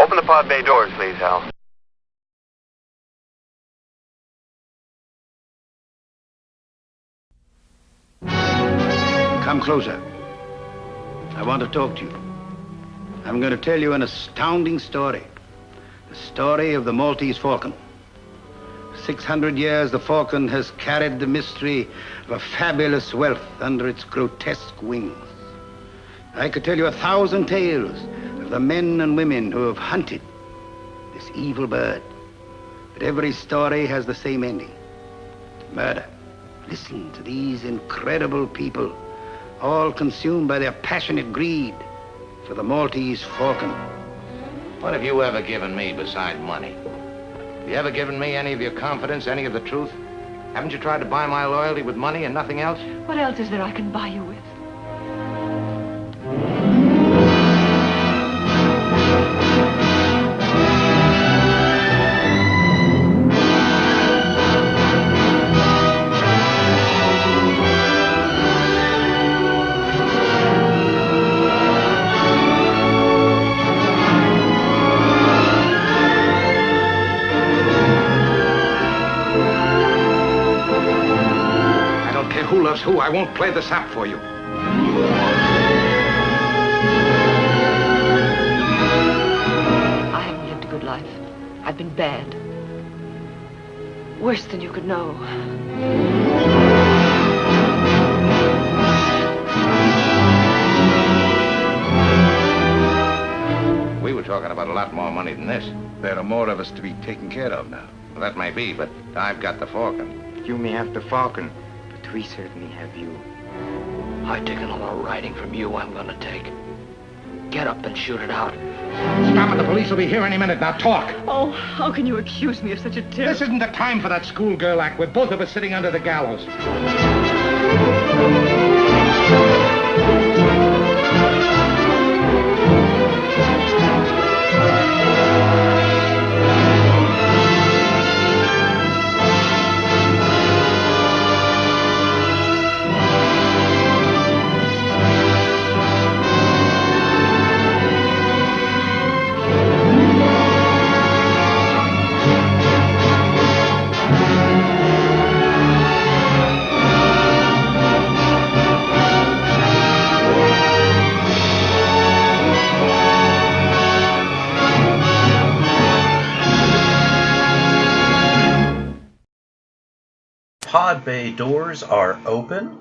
Open the pod bay doors, please, Hal. Come closer. I want to talk to you. I'm going to tell you an astounding story. The story of the Maltese Falcon. 600 years, the Falcon has carried the mystery of a fabulous wealth under its grotesque wings. I could tell you 1,000 tales of the men and women who have hunted this evil bird. But every story has the same ending. Murder. Listen to these incredible people, all consumed by their passionate greed for the Maltese Falcon. What have you ever given me beside money? Have you ever given me any of your confidence, any of the truth? Haven't you tried to buy my loyalty with money and nothing else? What else is there I can buy you with? Who loves who? I won't play the sap for you. I haven't lived a good life. I've been bad. Worse than you could know. We were talking about a lot more money than this. There are more of us to be taken care of now. Well, that may be, but I've got the Falcon. You may have the Falcon, but we certainly have you. I've taken a lot of riding from you. I'm gonna take. Get up and shoot it out. Stop it. The police will be here any minute. Now talk. Oh, how can you accuse me of such a terrible... This isn't the time for that schoolgirl act. We're both of us sitting under the gallows. Pod bay doors are open.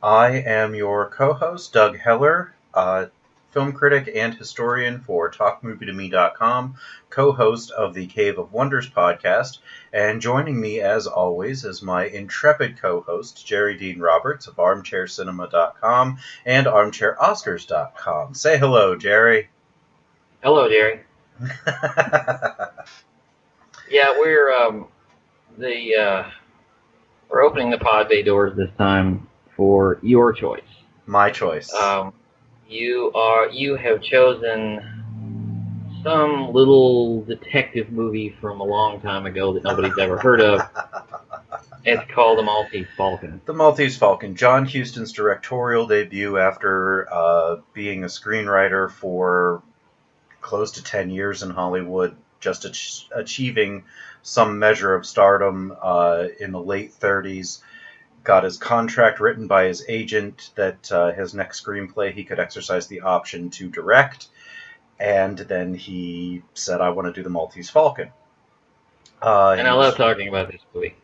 I am your co-host, Doug Heller, film critic and historian for TalkMovieToMe.com, co-host of the Cave of Wonders podcast, and joining me, as always, is my intrepid co-host, Jerry Dean Roberts of ArmchairCinema.com and ArmchairOscars.com. Say hello, Jerry. Hello, Jerry. Yeah, we're opening the pod bay doors this time for your choice. My choice. You have chosen some little detective movie from a long time ago that nobody's ever heard of. It's called The Maltese Falcon. The Maltese Falcon, John Huston's directorial debut after being a screenwriter for close to 10 years in Hollywood, just achieving some measure of stardom in the late 30s. Got his contract written by his agent that his next screenplay he could exercise the option to direct. And then he said, I want to do The Maltese Falcon. And I love talking about this movie.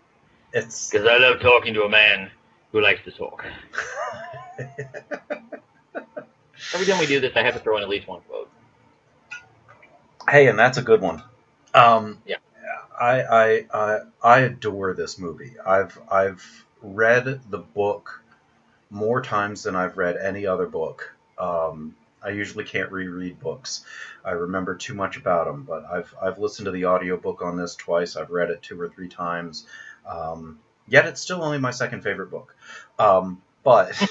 It's because I love talking to a man who likes to talk. Every time we do this, I have to throw in at least one quote. Hey, and that's a good one. Yeah. I adore this movie. I've read the book more times than I've read any other book. I usually can't reread books. I remember too much about them, but I've listened to the audiobook on this twice. I've read it 2 or 3 times. Yet it's still only my second favorite book. But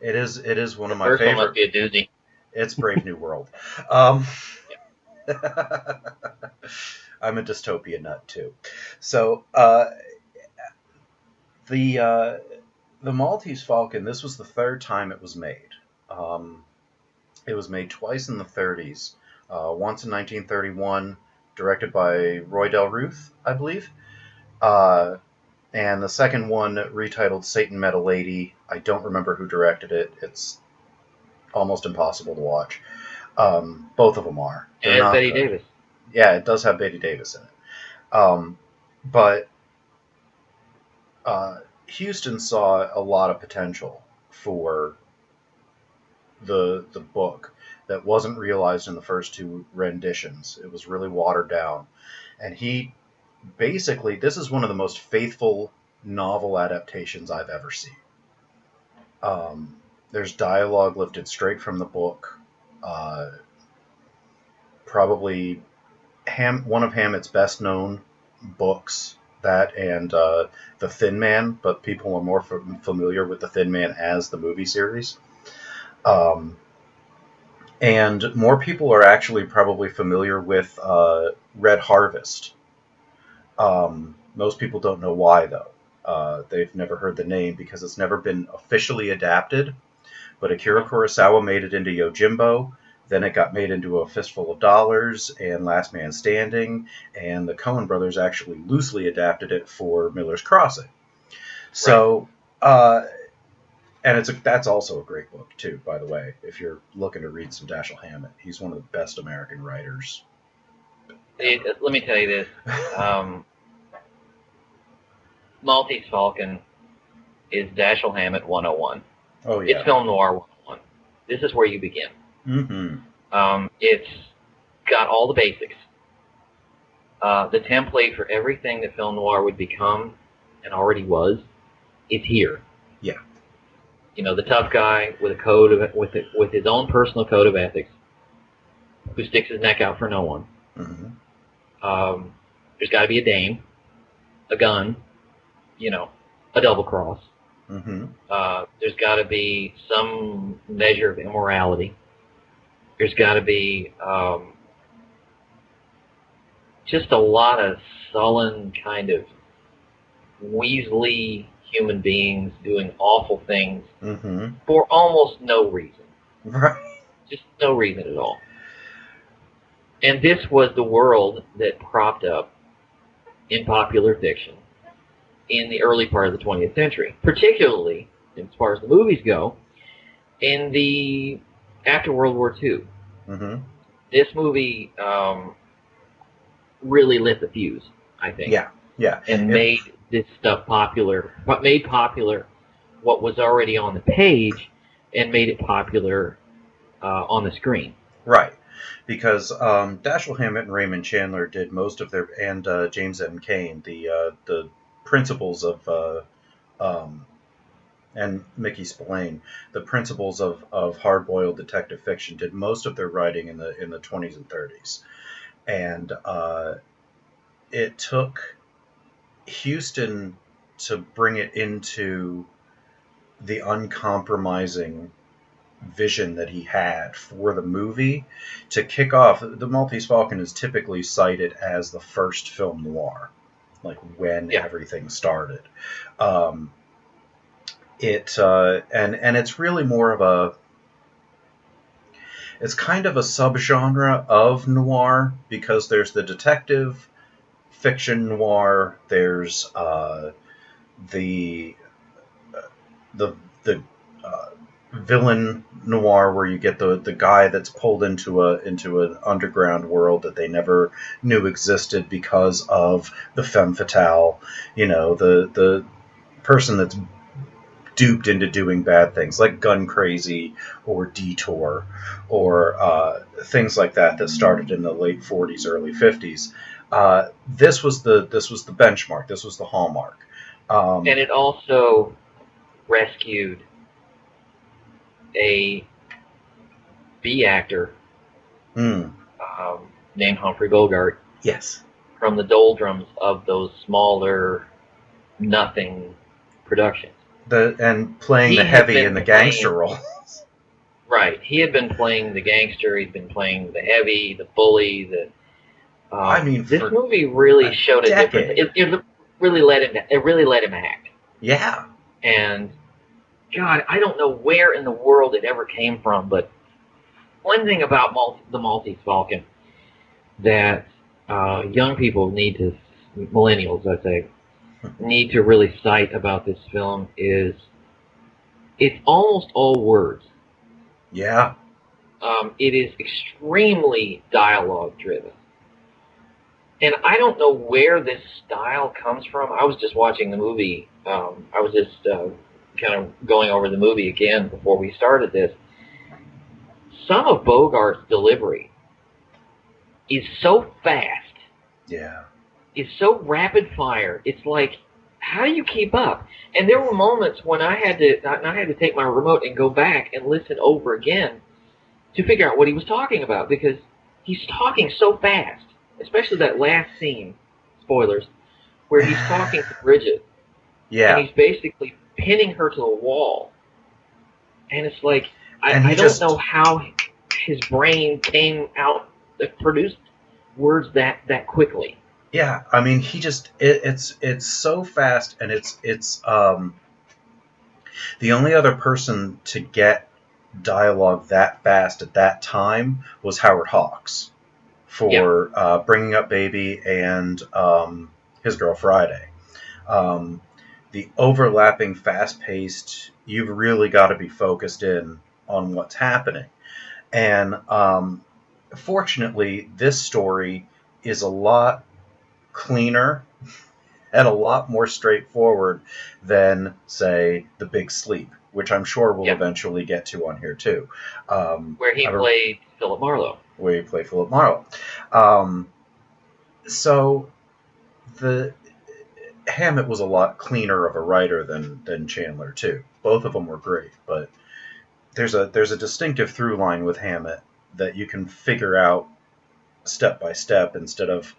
it is one of my favorite. First one must be a doozy. It's Brave New World. I'm a dystopia nut too. So the Maltese Falcon. This was the 3rd time it was made. It was made twice in the 30s. Once in 1931, directed by Roy Del Ruth, I believe. Uh, and the second one, retitled Satan Met a Lady. I don't remember who directed it. It's almost impossible to watch. Both of them are. They're And it's not Betty good. Davis. Yeah, it does have Betty Davis in it. But Huston saw a lot of potential for the book that wasn't realized in the first two renditions. It was really watered down. And he basically, this is one of the most faithful novel adaptations I've ever seen. There's dialogue lifted straight from the book. Probably one of Hammett's best known books, that and The Thin Man, but people are more familiar with The Thin Man as the movie series. And more people are actually probably familiar with Red Harvest. Most people don't know why, though. They've never heard the name because it's never been officially adapted. But Akira Kurosawa made it into Yojimbo. Then it got made into A Fistful of Dollars and Last Man Standing. And the Coen brothers actually loosely adapted it for Miller's Crossing. So, and that's also a great book, too, by the way, if you're looking to read some Dashiell Hammett. He's one of the best American writers. Let me tell you this. Maltese Falcon is Dashiell Hammett 101. Oh, yeah. It's film noir 101. This is where you begin. Mm-hmm. It's got all the basics. The template for everything that film noir would become and already was, it's here. Yeah. You know, the tough guy with a code of with his own personal code of ethics, who sticks his neck out for no one. Mm-hmm. There's got to be a dame, a gun, you know, a double cross. Mm-hmm. There's got to be some measure of immorality. There's got to be just a lot of sullen kind of weaselly human beings doing awful things for almost no reason. Right. Just no reason at all. And this was the world that propped up in popular fiction in the early part of the 20th century, particularly, as far as the movies go, in the after World War II. Mm-hmm. This movie really lit the fuse, I think. Yeah. And made this stuff popular, but made popular what was already on the page and made it popular on the screen. Right. Because Dashiell Hammett and Raymond Chandler did most of their, and James M. Cain, the principles of, and Mickey Spillane, the principles of hard-boiled detective fiction, did most of their writing in the 20s and 30s. And it took Huston to bring it into the uncompromising vision that he had for the movie to kick off. The Maltese Falcon is typically cited as the first film noir, like when everything started. And it's really more of it's kind of a subgenre of noir, because there's the detective fiction noir, there's the villain noir, where you get the guy that's pulled into an underground world that they never knew existed because of the femme fatale, you know, the person that's duped into doing bad things, like Gun Crazy or Detour, or things like that started in the late 40s, early 50s. This was the benchmark. This was the hallmark. And it also rescued a B actor named Humphrey Bogart. Yes. From the doldrums of those smaller, nothing productions. And playing the heavy and the gangster roles. Right. He had been playing the gangster. He'd been playing the heavy, the bully. This movie really showed a difference. It really let him act. Yeah. And God, I don't know where in the world it ever came from, but one thing about the Maltese Falcon that young people need to, millennials, I'd say, need to really cite about this film is it's almost all words. Yeah. It is extremely dialogue driven. And I don't know where this style comes from. I was just watching the movie. I was just kind of going over the movie again before we started this. Some of Bogart's delivery is so fast. Yeah. It's so rapid fire. It's like, how do you keep up? And there were moments when I had to take my remote and go back and listen over again to figure out what he was talking about, because he's talking so fast, especially that last scene, spoilers, where he's talking to Bridget. Yeah. And he's basically pinning her to the wall. And it's like, I don't know how his brain came out, produced words that quickly. Yeah, I mean, he just it's so fast, and it's the only other person to get dialogue that fast at that time was Howard Hawks for Bringing Up Baby and His Girl Friday. The overlapping, fast-paced, you've really got to be focused in on what's happening. And fortunately, this story is a lot cleaner and a lot more straightforward than, say, The Big Sleep, which I'm sure we'll eventually get to on here too. Where he played Philip Marlowe. Where he played Philip Marlowe. So the Hammett was a lot cleaner of a writer than Chandler too. Both of them were great, but there's a distinctive through line with Hammett that you can figure out step by step, instead of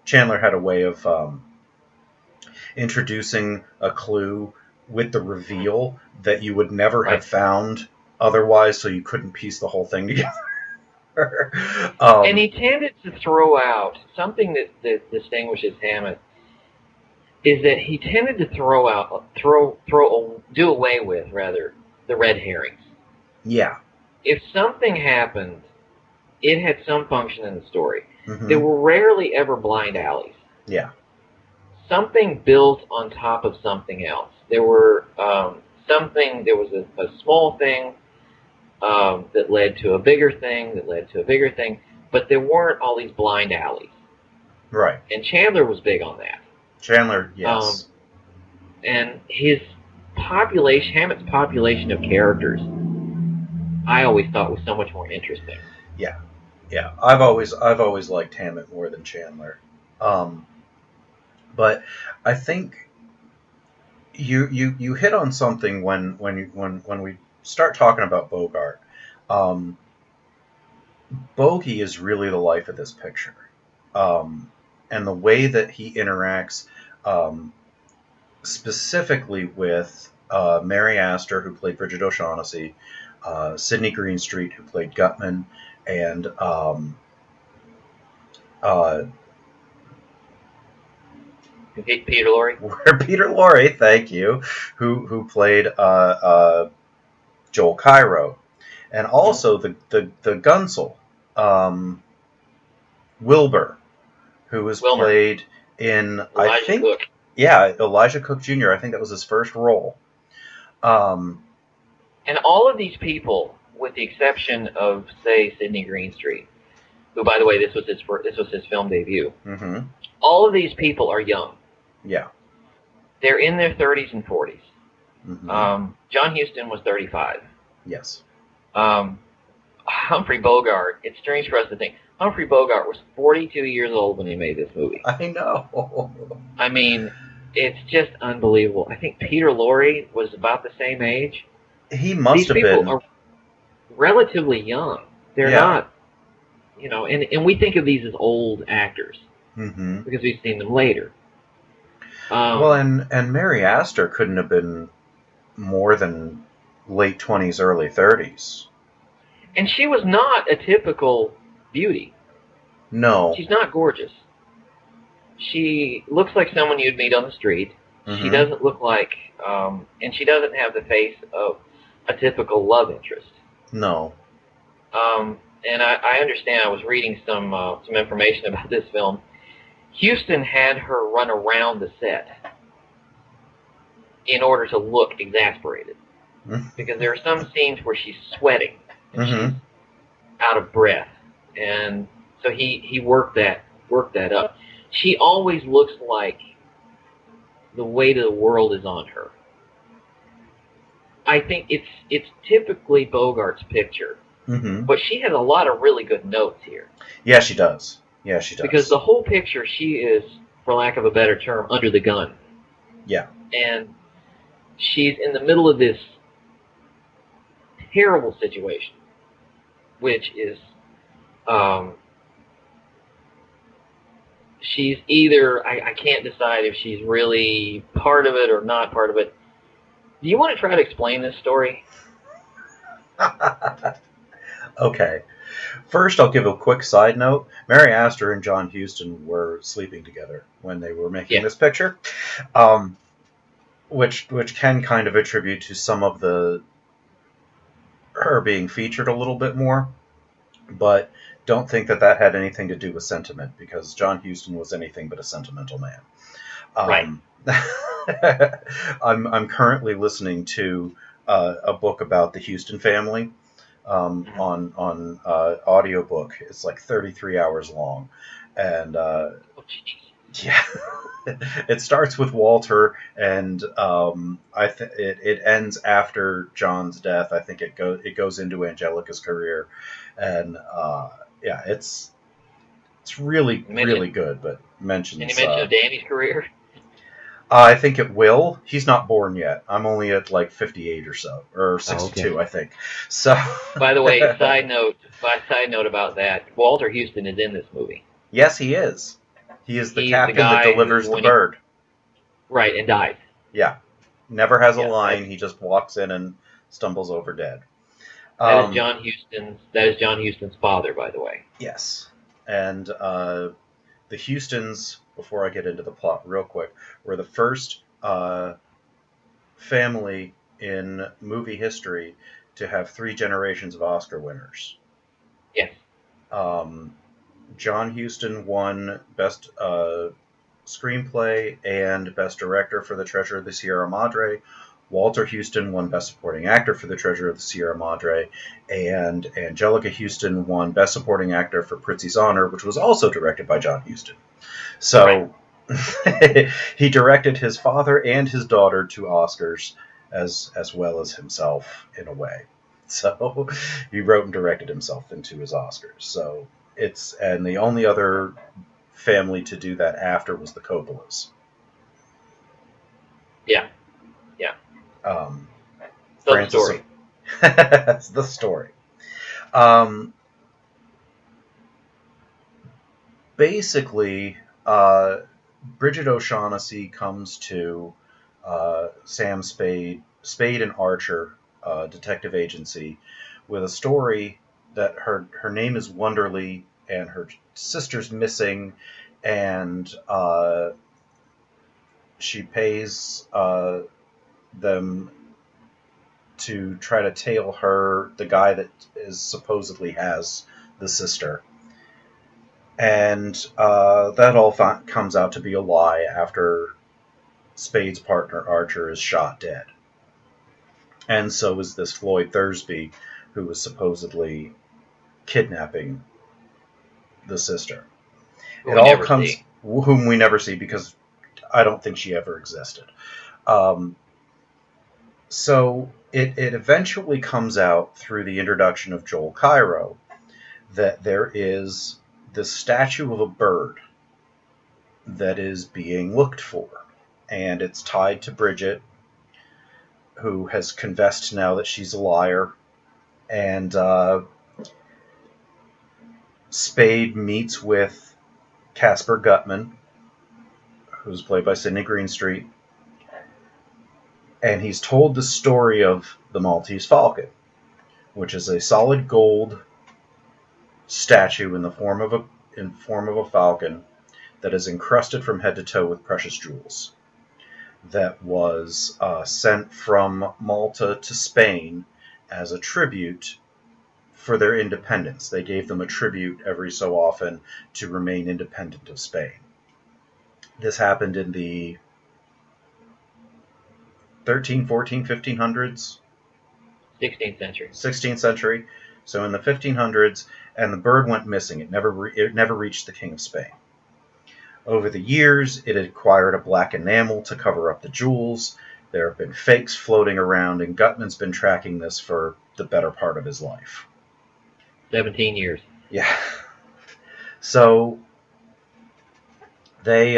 Chandler had a way of introducing a clue with the reveal that you would never have found otherwise, so you couldn't piece the whole thing together. And he tended to throw out something that distinguishes Hammett is that he tended to do away with the red herrings. Yeah. If something happened, it had some function in the story. Mm-hmm. There were rarely ever blind alleys. Yeah. Something built on top of something else. There were there was a small thing that led to a bigger thing, that led to a bigger thing, but there weren't all these blind alleys. Right. And Chandler was big on that. Chandler, yes. And his population, Hammett's population of characters, I always thought was so much more interesting. Yeah. Yeah. I've always liked Hammett more than Chandler. But I think you hit on something when we start talking about Bogart. Bogey is really the life of this picture. And the way that he interacts specifically with Mary Astor, who played Bridget O'Shaughnessy, Sidney Greenstreet, who played Gutman, and Peter Lorre? Peter Lorre, thank you, who played Joel Cairo. And also the Gunsel, Wilbur, who was played in, Elijah Cook. Yeah, Elijah Cook Jr. I think that was his first role. And all of these people, with the exception of, say, Sidney Greenstreet, who, by the way, this was his film debut. Mm-hmm. All of these people are young. Yeah. They're in their 30s and 40s. Mm-hmm. John Huston was 35. Yes. Humphrey Bogart, it's strange for us to think, Humphrey Bogart was 42 years old when he made this movie. I know. I mean, it's just unbelievable. I think Peter Lorre was about the same age. He must have been. These people are relatively young. They're not, and we think of these as old actors because we've seen them later. Well, and Mary Astor couldn't have been more than late 20s, early 30s. And she was not a typical beauty. No. She's not gorgeous. She looks like someone you'd meet on the street. She doesn't look like, and she doesn't have the face of a typical love interest. No. and I understand. I was reading some information about this film. Huston had her run around the set in order to look exasperated, because there are some scenes where she's sweating and she's out of breath, and so he worked that up. She always looks like the weight of the world is on her. I think it's typically Bogart's picture, but she has a lot of really good notes here. Yeah, she does. Because the whole picture, she is, for lack of a better term, under the gun. Yeah. And she's in the middle of this terrible situation, which is, she's either, I can't decide if she's really part of it or not part of it. Do you want to try to explain this story? Okay. First, I'll give a quick side note. Mary Astor and John Huston were sleeping together when they were making this picture, which can kind of attribute to some of her being featured a little bit more, but don't think that had anything to do with sentiment, because John Huston was anything but a sentimental man. Right. I'm currently listening to a book about the Huston family on audiobook. It's like 33 hours long, and yeah, it starts with Walter, and it ends after John's death. I think it goes into Angelica's career, and yeah, it's really good. But mentions. Can you mention Danny's career? I think it will. He's not born yet. I'm only at like 58 or so, or 62, I think. So. By the way, side note about that, Walter Huston is in this movie. Yes, he is. He's the captain that delivers the bird. Right, and dies. Yeah. Never has a line. He just walks in and stumbles over dead. That is John Huston's father, by the way. Yes. And the Hustons, before I get into the plot real quick, were the first family in movie history to have 3 generations of Oscar winners. Yes. John Huston won Best Screenplay and Best Director for The Treasure of the Sierra Madre. Walter Huston won Best Supporting Actor for The Treasure of the Sierra Madre, and Angelica Huston won Best Supporting Actor for Prizzi's Honor, which was also directed by John Huston. So he directed his father and his daughter to Oscars, as well as himself, in a way. So he wrote and directed himself into his Oscars. So and the only other family to do that after was the Coppolas. Yeah. The story. That's the story. Basically, Bridget O'Shaughnessy comes to Sam Spade and Archer detective agency with a story that her name is Wonderly and her sister's missing, and she pays them to try to tail the guy that supposedly has the sister. And that all comes out to be a lie after Spade's partner Archer is shot dead. And so is this Floyd Thursby, who was supposedly kidnapping the sister. Whom we never see, because I don't think she ever existed. So it eventually comes out through the introduction of Joel Cairo that there is this statue of a bird that is being looked for. And it's tied to Bridget, who has confessed now that she's a liar. And Spade meets with Casper Gutman, who's played by Sidney Greenstreet. And he's told the story of the Maltese Falcon, which is a solid gold statue in the form of a falcon that is encrusted from head to toe with precious jewels, that was sent from Malta to Spain as a tribute for their independence. They gave them a tribute every so often to remain independent of Spain. This happened in the 13, 14, 1500s? 16th century. 16th century. So in the 1500s, and the bird went missing. It never reached the King of Spain. Over the years, it acquired a black enamel to cover up the jewels. There have been fakes floating around, and Gutman's been tracking this for the better part of his life. 17 years. Yeah. So they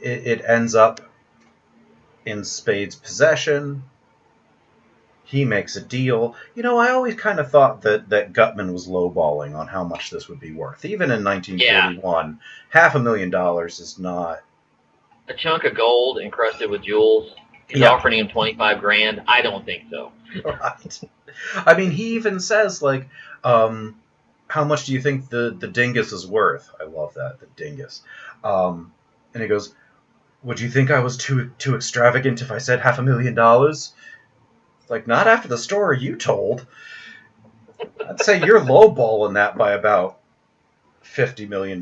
it ends up in Spade's possession. He makes a deal. You know, I always kind of thought that Gutman was lowballing on how much this would be worth. Even in 1941, $500,000 is not... A chunk of gold encrusted with jewels. He's offering him $25,000. I don't think so. Right. I mean, he even says, like, how much do you think the dingus is worth? I love that, the dingus. And he goes, would you think I was too extravagant if I said $500,000? Like, not after the story you told. I'd say you're lowballing that by about $50 million.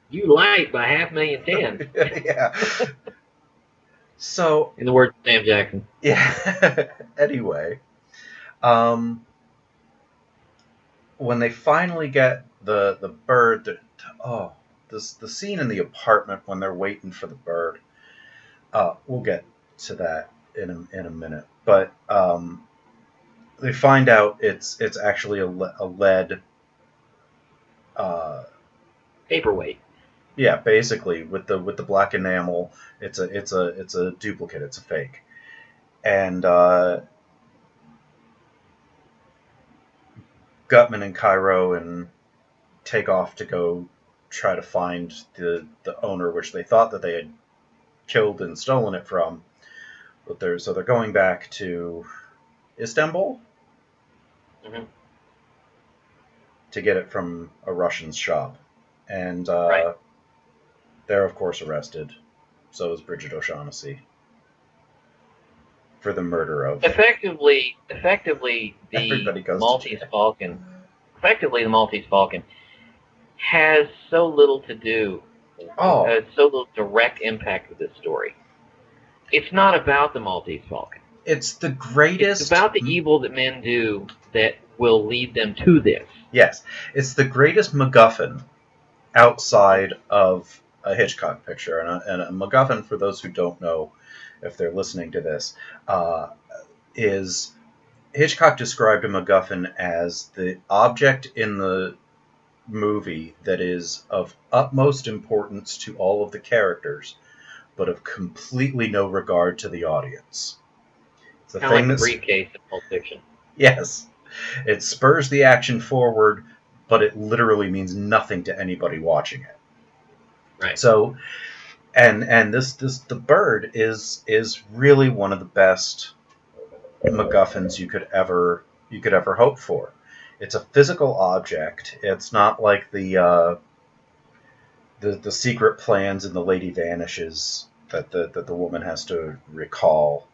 You lied by $500,010. Yeah. So, in the words of Sam Jackson. Yeah. Anyway, when they finally get the bird, the scene in the apartment when they're waiting for the bird. We'll get to that in a minute, but they find out it's actually a lead paperweight. Yeah, basically with the black enamel, it's a duplicate, it's a fake, and Gutman and Cairo and take off to go try to find the owner, which they thought that they had killed and stolen it from. But they're going back to Istanbul to get it from a Russian shop, and they're of course arrested. So is Bridget O'Shaughnessy for the murder of effectively the Maltese Falcon. Effectively, the Maltese Falcon has so little to do, so little direct impact with this story. It's not about the Maltese Falcon. It's the greatest... It's about the evil that men do that will lead them to this. Yes. It's the greatest MacGuffin outside of a Hitchcock picture. And a MacGuffin, for those who don't know, if they're listening to this, is... Hitchcock described a MacGuffin as the object in the movie that is of utmost importance to all of the characters, but of completely no regard to the audience. It's a kind of like the briefcase in Pulp Fiction. Yes. It spurs the action forward, but it literally means nothing to anybody watching it. Right. So, and the bird is really one of the best MacGuffins you could ever hope for. It's a physical object. It's not like the secret plans in The Lady Vanishes that the woman has to recall,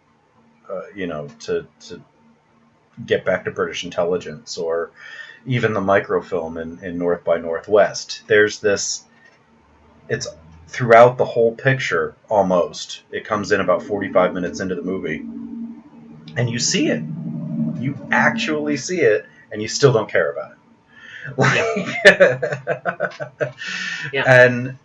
to get back to British intelligence, or even the microfilm in North by Northwest. There's this. It's throughout the whole picture almost. It comes in about 45 minutes into the movie. And you see it. You actually see it, and you still don't care about it. Yeah. And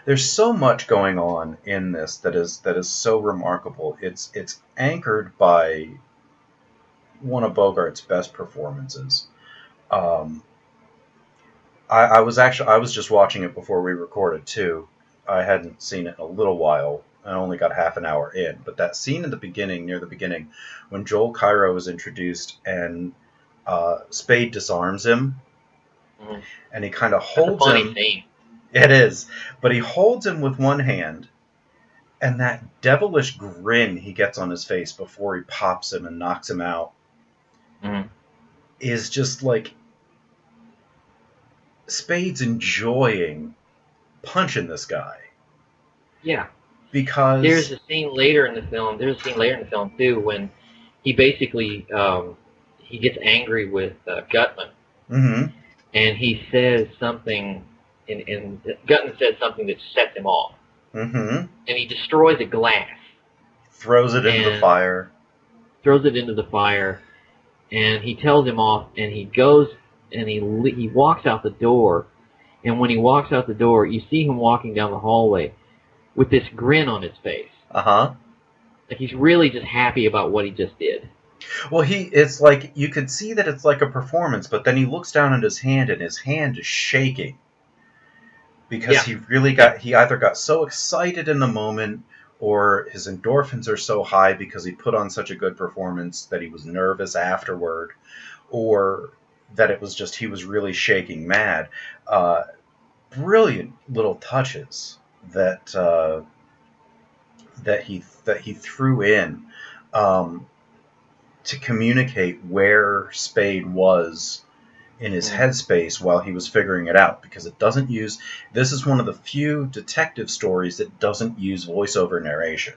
there's so much going on in this that is so remarkable. It's anchored by one of Bogart's best performances. I was just watching it before we recorded too. I hadn't seen it in a little while. I only got half an hour in. But that scene in the beginning, near the beginning, when Joel Cairo is introduced and Spade disarms him, and he kind of holds him. Scene. It is. But he holds him with one hand, and that devilish grin he gets on his face before he pops him and knocks him out is just like Spade's enjoying punching this guy. Yeah. Because there's a scene later in the film. There's a scene later in the film too when he basically he gets angry with Gutman, mm-hmm. and he says something, and Gutman says something that sets him off, Mm-hmm. and he destroys a glass, throws it into the fire. Throws it into the fire, and he tells him off, and he goes and he walks out the door, and when he walks out the door, you see him walking down the hallway with this grin on his face. Uh-huh. Like he's really just happy about what he just did. Well, it's like, you could see that it's like a performance, but then he looks down at his hand, and his hand is shaking. Because he either got so excited in the moment, or his endorphins are so high because he put on such a good performance that he was nervous afterward, or that it was just he was really shaking mad. Brilliant little touches that he threw in to communicate where Spade was in his headspace while he was figuring it out, because it doesn't use... This is one of the few detective stories that doesn't use voiceover narration.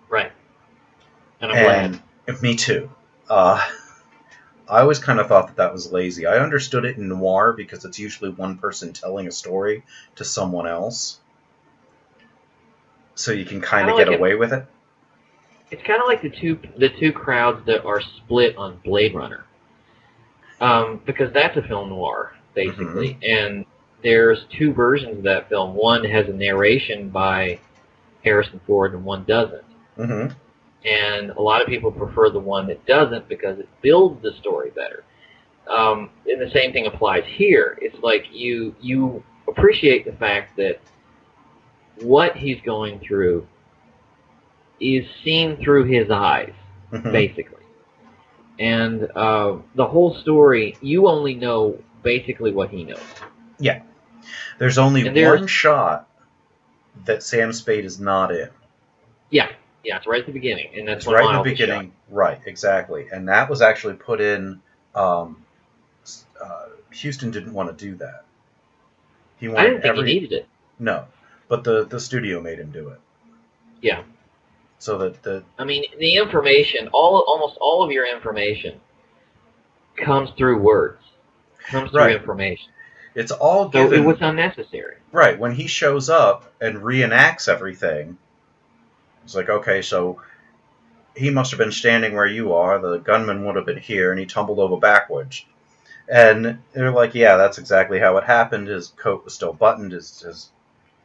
Right. And I'm glad. Me too. I always kind of thought that was lazy. I understood it in noir because it's usually one person telling a story to someone else. So you can kind of get away with it. It's kind of like the two crowds that are split on Blade Runner. Because that's a film noir, basically. Mm-hmm. And there's two versions of that film. One has a narration by Harrison Ford and one doesn't. Mm-hmm. And a lot of people prefer the one that doesn't because it builds the story better. And the same thing applies here. It's like you appreciate the fact that what he's going through is seen through his eyes, mm-hmm. basically. And the whole story, you only know basically what he knows. Yeah. There's only one shot that Sam Spade is not in. Yeah. Yeah, it's right at the beginning. And that's right at the beginning. Right, exactly. And that was actually put in... Huston didn't want to do that. I didn't think he needed it. No. But the studio made him do it. Yeah. So that the information, almost all of your information comes through words. Comes through information. It's all given. So it was unnecessary. Right. When he shows up and reenacts everything, it's like, okay, so he must have been standing where you are, the gunman would have been here, and he tumbled over backwards. And they're like, yeah, that's exactly how it happened. His coat was still buttoned, his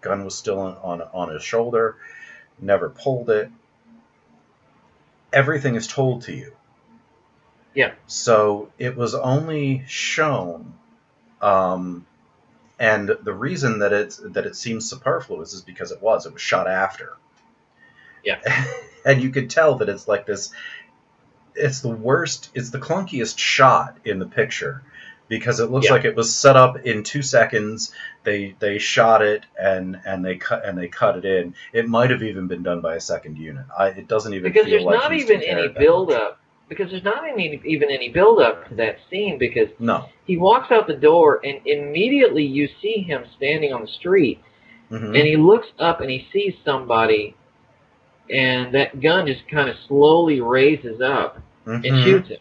gun was still on his shoulder, never pulled it. Everything is told to you. Yeah. So it was only shown, and the reason that it seems superfluous is because it was shot after. Yeah. And you could tell that it's like this. It's the worst. It's the clunkiest shot in the picture because it looks like it was set up in 2 seconds. They shot it and they cut it in. It might have even been done by a second unit. It doesn't even because feel like there's not even any build up. Because there's not even any build up to that scene because he walks out the door and immediately you see him standing on the street, mm-hmm. and he looks up and he sees somebody, and that gun just kind of slowly raises up mm-hmm. and shoots him.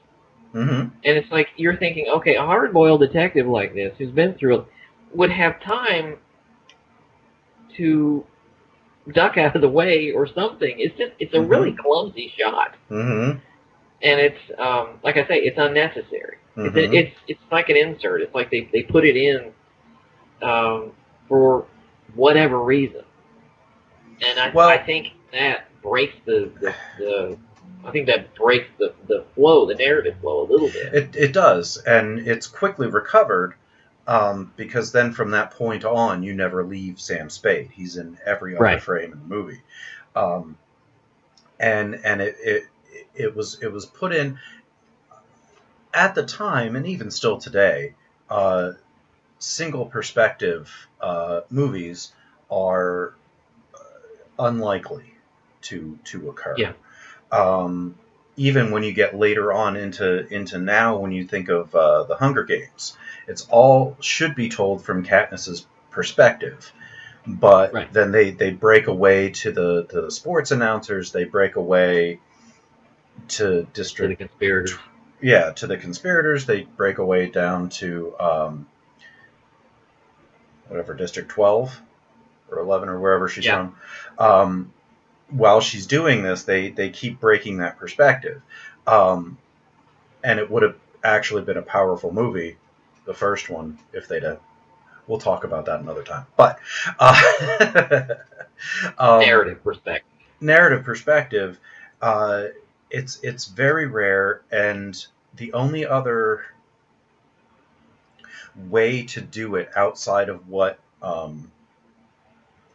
Mm-hmm. And it's like you're thinking, okay, a hard-boiled detective like this who's been through it would have time to duck out of the way or something. It's a mm-hmm. really clumsy shot. Mm-hmm. And it's, like I say, it's unnecessary. Mm-hmm. It's like an insert. It's like they put it in for whatever reason. And I think that breaks the flow, the narrative flow a little bit. It does, and it's quickly recovered because then from that point on, you never leave Sam Spade. He's in every other frame in the movie, and it was put in at the time, and even still today. Single perspective movies are unlikely to occur. Yeah. Even when you get later on into now, when you think of the Hunger Games, it's all should be told from Katniss's perspective. But then they break away to the sports announcers. They break away to district. To the conspirators. Yeah, to the conspirators. They break away down to whatever, District 12 or 11 or wherever she's from. While she's doing this, they keep breaking that perspective. And it would have actually been a powerful movie, the first one, if they'd have. We'll talk about that another time. But narrative perspective. Narrative perspective. It's very rare, and the only other way to do it outside of what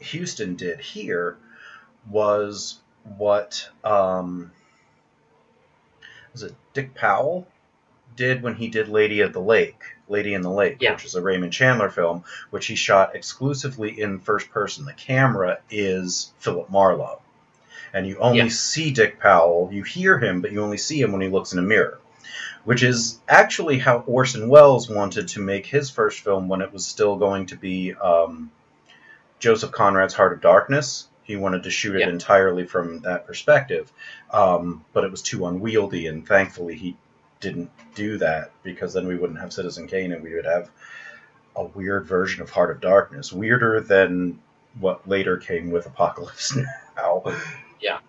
Huston did here was what was it Dick Powell did when he did Lady in the Lake, which is a Raymond Chandler film, which he shot exclusively in first person. The camera is Philip Marlowe, and you only see Dick Powell. You hear him, but you only see him when he looks in a mirror, which is actually how Orson Welles wanted to make his first film when it was still going to be Joseph Conrad's Heart of Darkness. He wanted to shoot it entirely from that perspective, but it was too unwieldy, and thankfully he didn't do that, because then we wouldn't have Citizen Kane, and we would have a weird version of Heart of Darkness, weirder than what later came with Apocalypse Now. Yeah.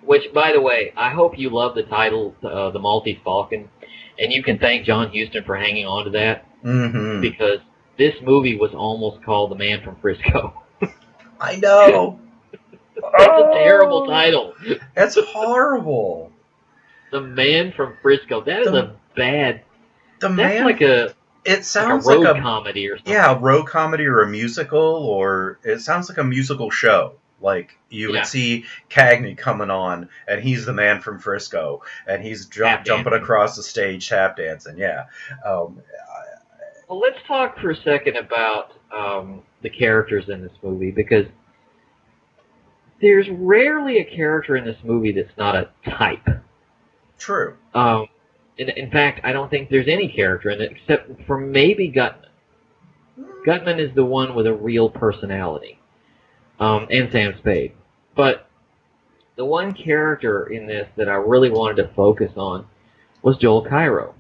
Which, by the way, I hope you love the title, The Maltese Falcon, and you can thank John Huston for hanging on to that, because this movie was almost called The Man from Frisco. I know! That's a terrible title. That's horrible. The Man from Frisco. That is a bad... That's like a... It sounds like a road like comedy or something. Yeah, a road comedy or a musical, or it sounds like a musical show. Like, you would see Cagney coming on, and he's the man from Frisco, and he's jumping across the stage tap dancing, Well, let's talk for a second about the characters in this movie, because there's rarely a character in this movie that's not a type. True. In fact, I don't think there's any character in it except for maybe Gutman. Gutman is the one with a real personality, and Sam Spade. But the one character in this that I really wanted to focus on was Joel Cairo,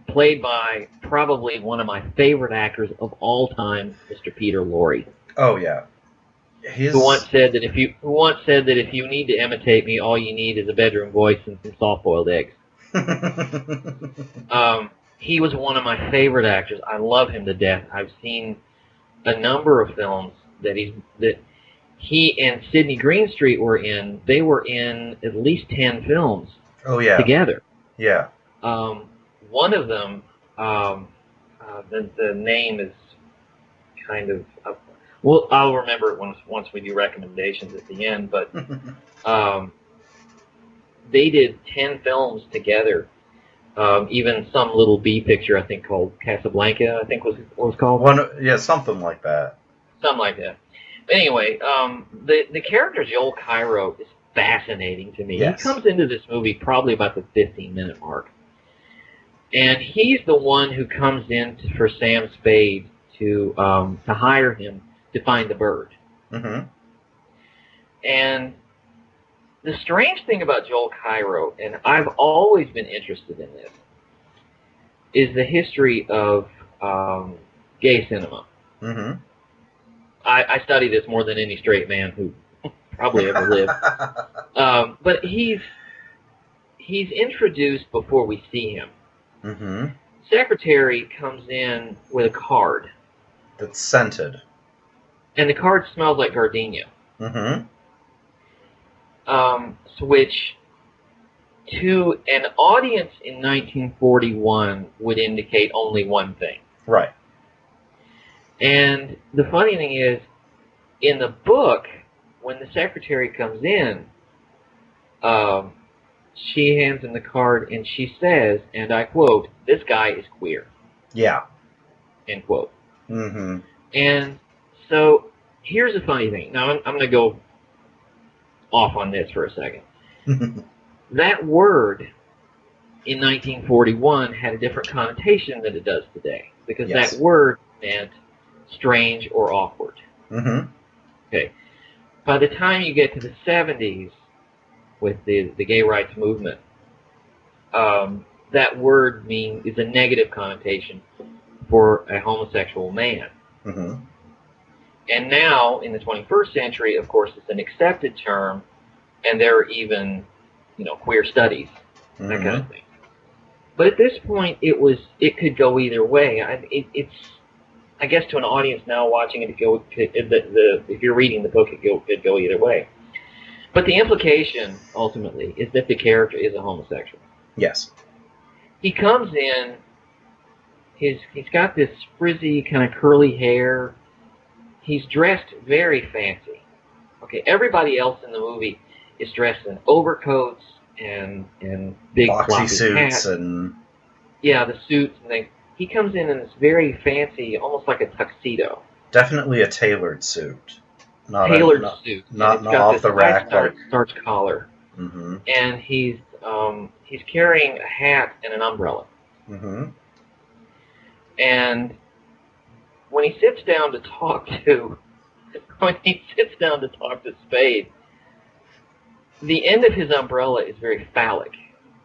played by probably one of my favorite actors of all time, Mr. Peter Lorre. Oh yeah. Who once said that if you need to imitate me, all you need is a bedroom voice and some soft-boiled eggs. He was one of my favorite actors. I love him to death. I've seen a number of films that he and Sidney Greenstreet were in. They were in at least 10 films. Together. Yeah. One of them, the name is kind of. Well, I'll remember it once we do recommendations at the end. But they did 10 films together. Even some little B picture, I think, called Casablanca, I think was what it was called. Something like that. Something like that. But anyway, the character Joel Cairo is fascinating to me. Yes. He comes into this movie probably about the 15-minute mark. And he's the one who comes in for Sam Spade to hire him to find the bird. And the strange thing about Joel Cairo, and I've always been interested in this, is the history of gay cinema. I study this more than any straight man who probably ever lived. But he's introduced before we see him. Secretary comes in with a card. That's scented. And the card smells like gardenia. Which, to an audience in 1941, would indicate only one thing. Right. And the funny thing is, in the book, when the secretary comes in, she hands him the card and she says, and I quote, "This guy is queer." Yeah. End quote. And so, here's the funny thing. Now, I'm going to go off on this for a second. That word in 1941 had a different connotation than it does today, because that word meant strange or awkward. Mm-hmm. Okay. By the time you get to the 70s with the gay rights movement, that word is a negative connotation for a homosexual man. Mm-hmm. And now, in the 21st century, of course, it's an accepted term, and there are even, queer studies, that kind of thing. But at this point, it could go either way. It's, I guess, to an audience now watching it, if you're reading the book, it could go either way. But the implication, ultimately, is that the character is a homosexual. Yes. He comes in, he's got this frizzy, kind of curly hair. He's dressed very fancy. Okay, everybody else in the movie is dressed in overcoats and big boxy floppy suits hats. and the suits and things. He comes in this very fancy, almost like a tuxedo. definitely a tailored suit. Tailored suit. Not got off this the rack starch collar. Mm-hmm. And he's carrying a hat and an umbrella. Mm-hmm. And when he sits down to talk to Spade, the end of his umbrella is very phallic.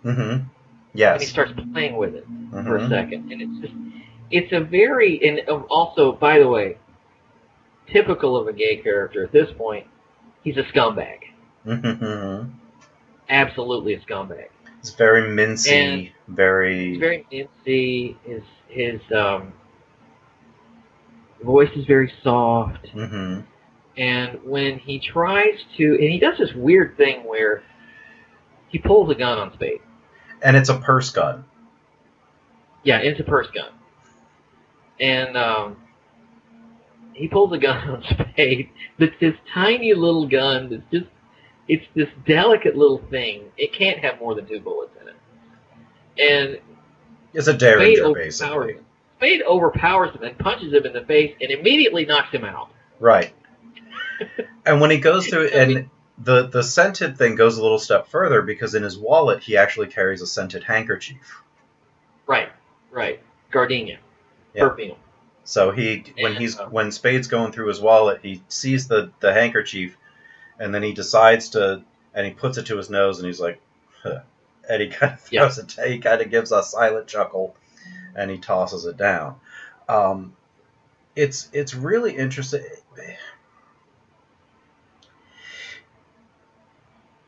Mm-hmm. Yes. And he starts playing with it for a second. And it's a very, and also, by the way, typical of a gay character at this point, he's a scumbag. Mm-hmm. Absolutely a scumbag. It's very mincy, and very... It's very mincy. His voice is very soft. Mm-hmm. And when he tries to, and he does this weird thing where he pulls a gun on Spade. And it's a purse gun. Yeah, it's a purse gun. And he pulls a gun on Spade. It's this tiny little gun that's it's this delicate little thing. It can't have more than 2 bullets in it. And it's a Derringer, basically. Spade overpowers him and punches him in the face and immediately knocks him out. Right. And when he goes through, and the scented thing goes a little step further, because in his wallet he actually carries a scented handkerchief. Right. Gardenia. Yeah. Perfume. So when Spade's going through his wallet, he sees the handkerchief, and then he decides to, and he puts it to his nose, and he's like, huh. And he kind of throws it. He kind of gives a silent chuckle, and he tosses it down. It's really interesting.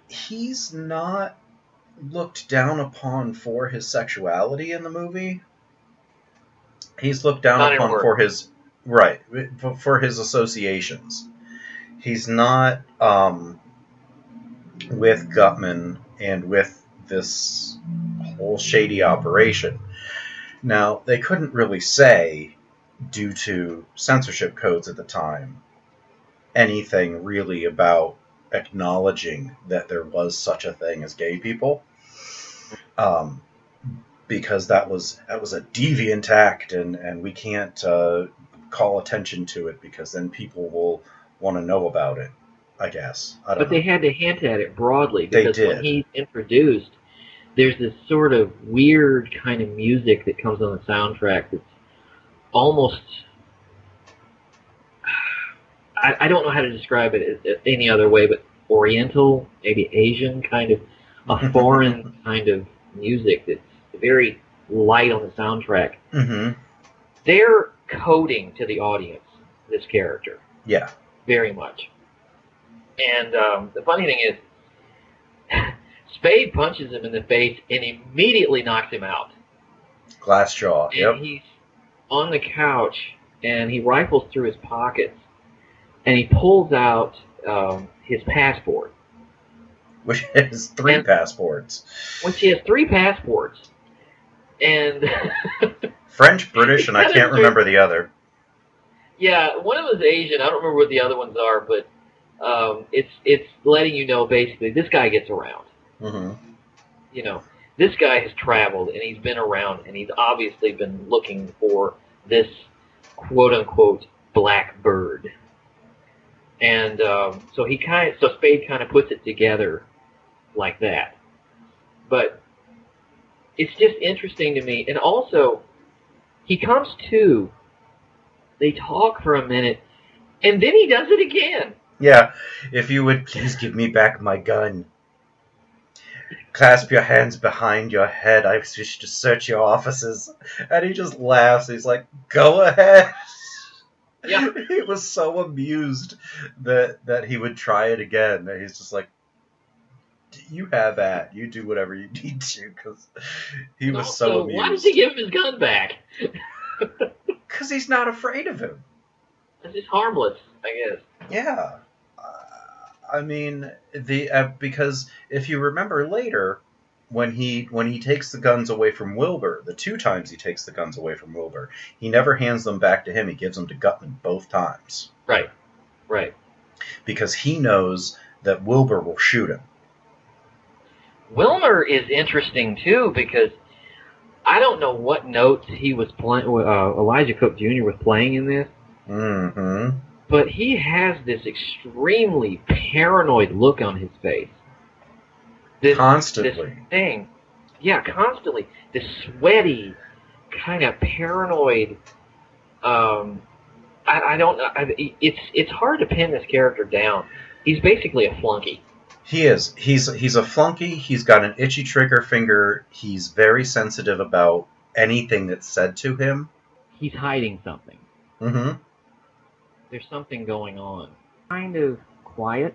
He's not looked down upon for his sexuality in the movie. He's looked down upon for his for his associations. He's not with Gutman and with this whole shady operation. Now, they couldn't really say, due to censorship codes at the time, anything really about acknowledging that there was such a thing as gay people, because that was a deviant act, and we can't call attention to it, because then people will want to know about it, I guess. I don't know. They had to hint at it broadly, because when he's introduced, there's this sort of weird kind of music that comes on the soundtrack that's almost... I don't know how to describe it any other way, but Oriental, maybe Asian, kind of a foreign kind of music that's very light on the soundtrack. Mm-hmm. They're coding to the audience this character. Yeah. Very much. And the funny thing is, Spade punches him in the face and immediately knocks him out. Glass jaw, and he's on the couch, and he rifles through his pockets, and he pulls out his passport. Which is 3 passports. Which he has 3 passports. And... French, British, and I can't remember the other. Yeah, one of them is Asian. I don't remember what the other ones are, but it's letting you know, basically, this guy gets around. Mm-hmm. You know, this guy has traveled, and he's been around, and he's obviously been looking for this quote-unquote black bird. And so Spade kind of puts it together like that. But it's just interesting to me. And also, he comes to They talk for a minute, and then he does it again. Yeah, if you would please give me back my gun. Clasp your hands behind your head. I wish to search your offices. And he just laughs. He's like, go ahead. Yeah. He was so amused that he would try it again. And he's just like, you have at. You do whatever you need to. Because he was Also, so amused. why does he give him his gun back? Because he's not afraid of him. It's just harmless, I guess. Yeah. I mean, because if you remember later, when he takes the guns away from Wilbur, the 2 times he takes the guns away from Wilbur, he never hands them back to him. He gives them to Gutman both times. Right. Because he knows that Wilbur will shoot him. Wilmer is interesting, too, because I don't know what notes he was playing. Elijah Cook Jr. was playing in this. Mm-hmm. But he has this extremely paranoid look on his face. Constantly. This thing. Yeah, constantly. This sweaty, kind of paranoid. I don't know. It's hard to pin this character down. He's basically a flunky. He is. He's a flunky. He's got an itchy trigger finger. He's very sensitive about anything that's said to him. He's hiding something. Mm-hmm. There's something going on. Kind of quiet.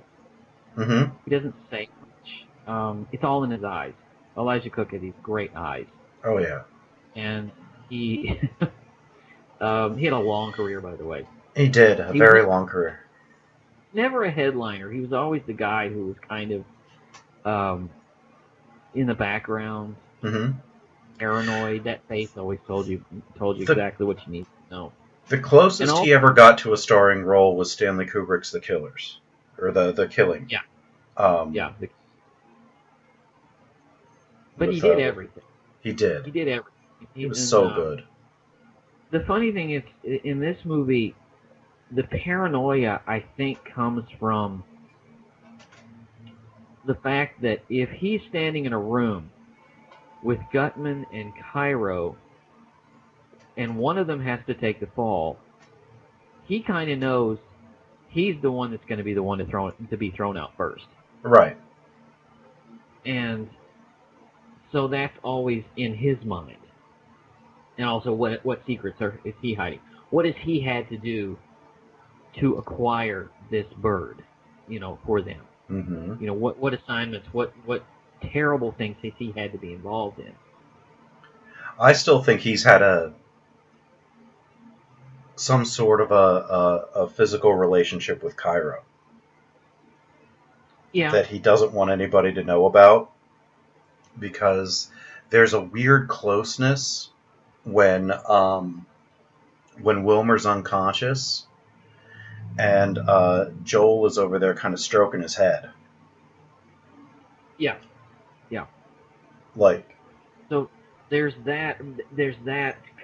Mm-hmm. He doesn't say much. It's all in his eyes. Elijah Cook had these great eyes. Oh, yeah. And he he had a long career, by the way. He did. A very long career. Never a headliner. He was always the guy who was kind of in the background. Mm-hmm. Paranoid. That face always told you exactly what you need to know. The closest he ever got to a starring role was Stanley Kubrick's The Killers. Or The Killing. Yeah. Yeah. But he did everything. He did. He did everything. He was so good. The funny thing is, in this movie, the paranoia, I think, comes from the fact that if he's standing in a room with Gutman and Cairo, and one of them has to take the fall, he kind of knows he's the one that's going to be the one to be thrown out first. Right. And so that's always in his mind. And also, what secrets is he hiding? What has he had to do to acquire this bird, for them? Mm-hmm. What assignments, what terrible things has he had to be involved in? I still think he's had some sort of a physical relationship with Cairo. Yeah. That he doesn't want anybody to know about, because there's a weird closeness when Wilmer's unconscious and Joel is over there kind of stroking his head. Yeah. Like, so there's that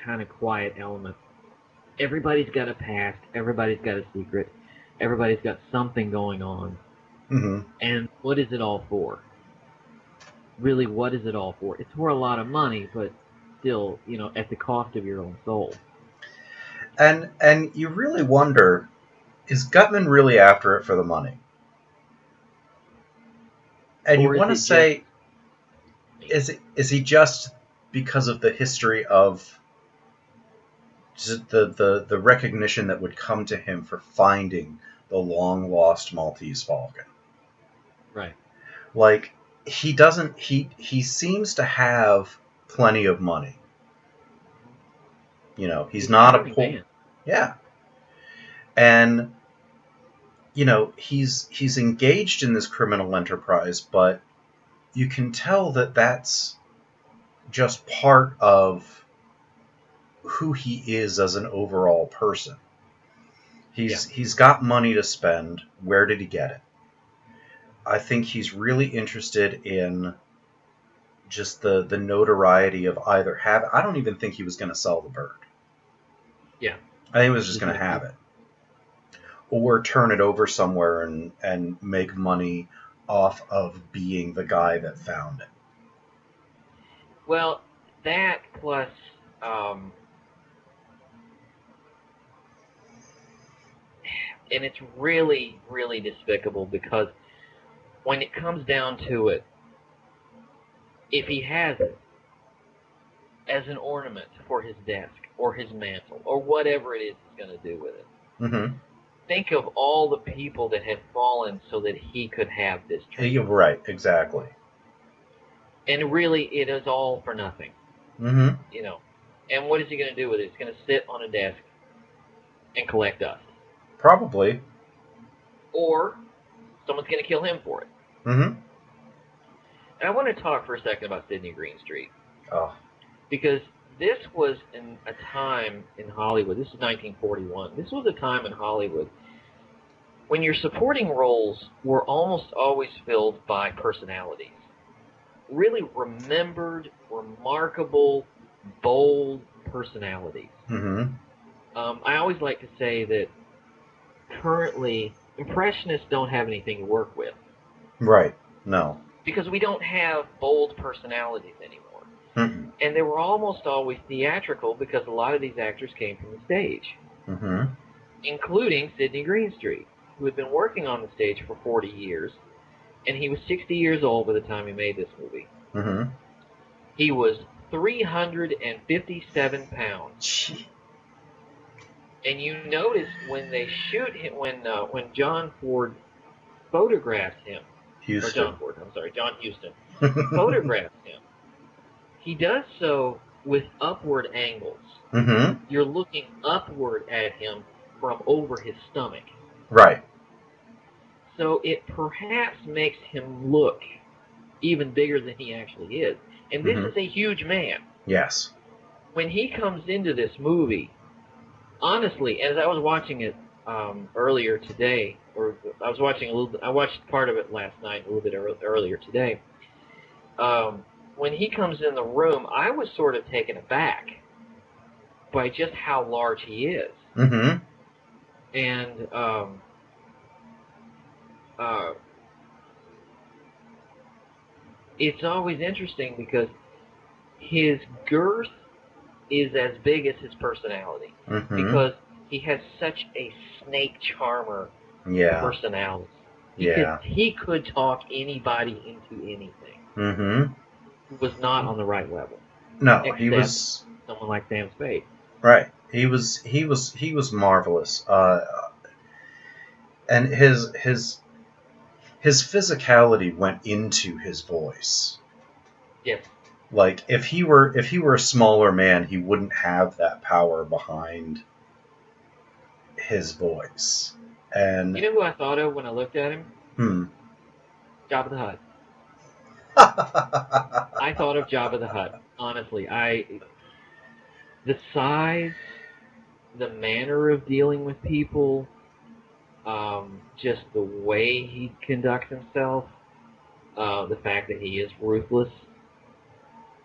kind of quiet element. Everybody's got a past, everybody's got a secret, everybody's got something going on. Mm-hmm. And what is it all for? Really, what is it all for? It's for a lot of money, but still, at the cost of your own soul. And you really wonder, is Gutman really after it for the money? And you want to say, is he just because of the history of just the recognition that would come to him for finding the long-lost Maltese Falcon? Right. Like, he seems to have plenty of money. He's not a poor... Yeah. And, he's engaged in this criminal enterprise, but you can tell that that's just part of who he is as an overall person. He's got money to spend. Where did he get it? I think he's really interested in just the notoriety of either have. I don't even think he was going to sell the bird. Yeah. I think he was just going to have it. Or turn it over somewhere and make money off of being the guy that found it. Well, that plus And it's really, really despicable because when it comes down to it, if he has it as an ornament for his desk or his mantle or whatever it is he's going to do with it, Mm-hmm. think of all the people that have fallen so that he could have this trinket. You're right, exactly. And really, it is all for nothing. Mm-hmm. You know. And what is he going to do with it? He's going to sit on a desk and collect dust. Probably. Or someone's going to kill him for it. Mm-hmm. And I want to talk for a second about Sidney Greenstreet. Oh. Because this was in a time in Hollywood. This is 1941. This was a time in Hollywood when your supporting roles were almost always filled by personalities. Really remembered, remarkable, bold personalities. Mm-hmm. I always like to say that currently, Impressionists don't have anything to work with. Right. No. Because we don't have bold personalities anymore. Mm-hmm. And they were almost always theatrical because a lot of these actors came from the stage. Mm-hmm. Including Sidney Greenstreet, who had been working on the stage for 40 years, and he was 60 years old by the time he made this movie. Mm-hmm. He was 357 pounds. Gee. And you notice when they shoot him, when John Ford photographs him, Huston. John Huston photographs him, he does so with upward angles. Mm-hmm. You're looking upward at him from over his stomach. Right. So it perhaps makes him look even bigger than he actually is. And this is a huge man. Yes. When he comes into this movie, honestly, as I was watching it earlier today, or I was watching a little bit, I watched part of it last night, a little bit earlier today. When he comes in the room, I was sort of taken aback by just how large he is. Mm-hmm. And it's always interesting because his girth is as big as his personality. Mm-hmm. Because he has such a snake charmer personality. He could talk anybody into anything. Mm-hmm. Who was not on the right level. No, except he was someone like Sam Spade. right. He was marvelous. And his physicality went into his voice. Yes. Like if he were a smaller man, he wouldn't have that power behind his voice. And you know who I thought of when I looked at him? Jabba the Hutt. I thought of Jabba the Hutt. Honestly, the size, the manner of dealing with people, just the way he conducts himself, the fact that he is ruthless.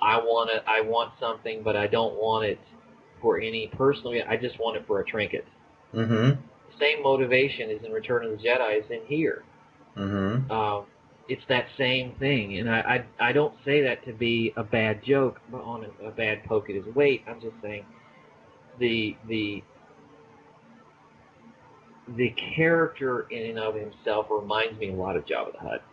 I want something, but I don't want it for any personal. I just want it for a trinket. Mm-hmm. The same motivation as in Return of the Jedi is in here. Mm-hmm. It's that same thing, and I don't say that to be a bad joke, but on a bad poke at his weight. I'm just saying the character in and of himself reminds me a lot of Jabba the Hutt.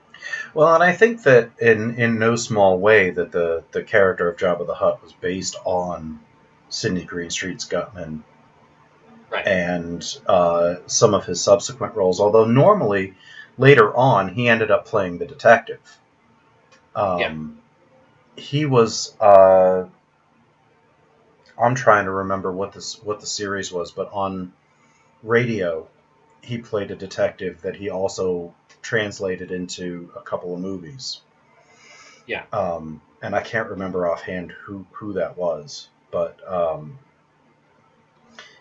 Well, and I think that in no small way that the character of Jabba the Hutt was based on Sidney Greenstreet's Gutman. Right. And some of his subsequent roles, although normally later on he ended up playing the detective. He was I'm trying to remember what the series was, but on radio he played a detective that he also translated into a couple of movies. Yeah. And I can't remember offhand who that was, but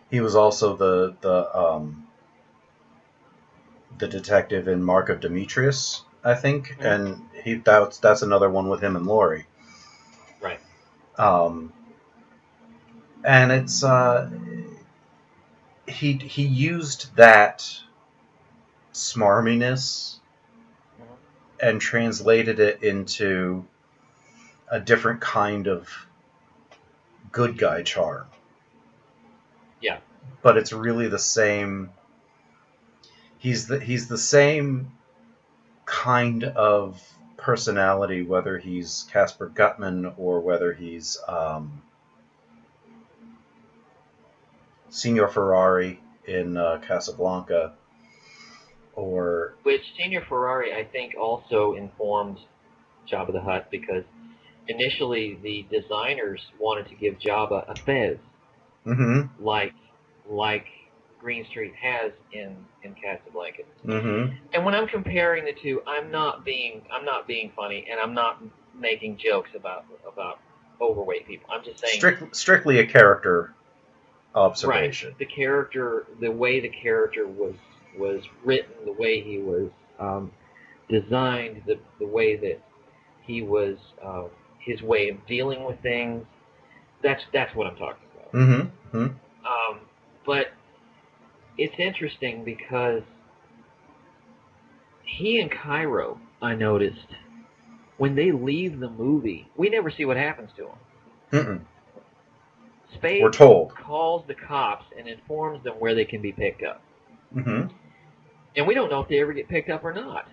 he was also the detective in Mask of Demetrious, I think, and that's another one with him and Laurie. Right. And it's he used that smarminess and translated it into a different kind of good guy charm. Yeah. But it's really the same. He's the same kind of personality, whether he's Casper Gutman or whether he's Signor Ferrari in Casablanca, or Which Senior Ferrari, I think, also informed Jabba the Hutt, because initially the designers wanted to give Jabba a fez, mm-hmm, like Green Street has in Casablanca. mm-hmm. And when I'm comparing the two, I'm not being funny, and I'm not making jokes about overweight people. I'm just saying Strictly a character observation. right. The character, the way the character was written, the way he was designed, the way that he was, his way of dealing with things. That's what I'm talking about. Mm-hmm. Mm-hmm. But it's interesting because he and Cairo, I noticed, when they leave the movie, we never see what happens to him. Mm-mm. Spade We're told. calls the cops and informs them where they can be picked up. Mm-hmm. And we don't know if they ever get picked up or not.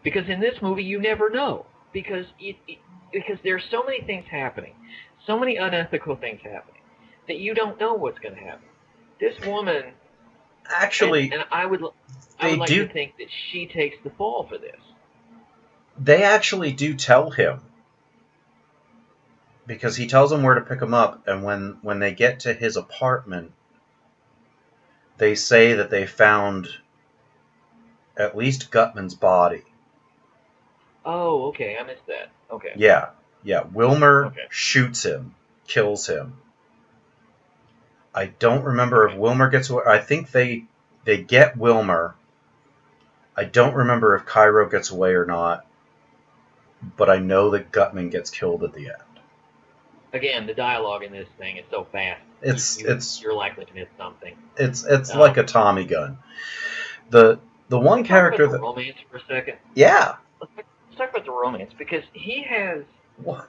Because in this movie, you never know. Because there's so many things happening, so many unethical things happening, that you don't know what's going to happen. This woman, Actually, and I would like to think that she takes the fall for this. They actually do tell him, because he tells them where to pick him up, and when they get to his apartment, they say that they found at least Gutman's body. Oh, okay, I missed that. Okay. Yeah. Wilmer shoots him, kills him. I don't remember if Wilmer gets away. I think they get Wilmer. I don't remember if Cairo gets away or not, but I know that Gutman gets killed at the end. Again, the dialogue in this thing is so fast. You're likely to miss something. It's like a Tommy gun. The one character that romance for a second. Yeah. Let's talk about the romance, because he has what?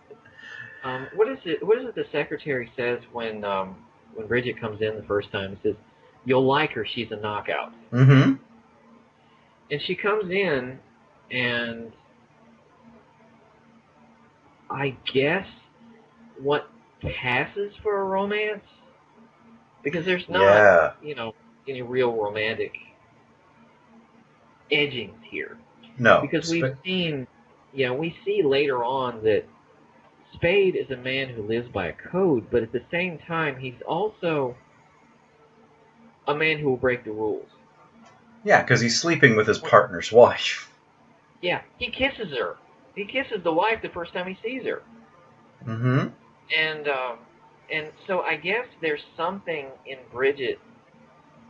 What is it the secretary says when Bridget comes in the first time? He says, "You'll like her. She's a knockout." Mm-hmm. And she comes in, and I guess what passes for a romance, because there's not, any real romantic edgings here. No. Because we see later on that Spade is a man who lives by a code, but at the same time, he's also a man who will break the rules. Yeah, because he's sleeping with his partner's wife. Yeah, he kisses her. He kisses the wife the first time he sees her. Mm-hmm. And so I guess there's something in Bridget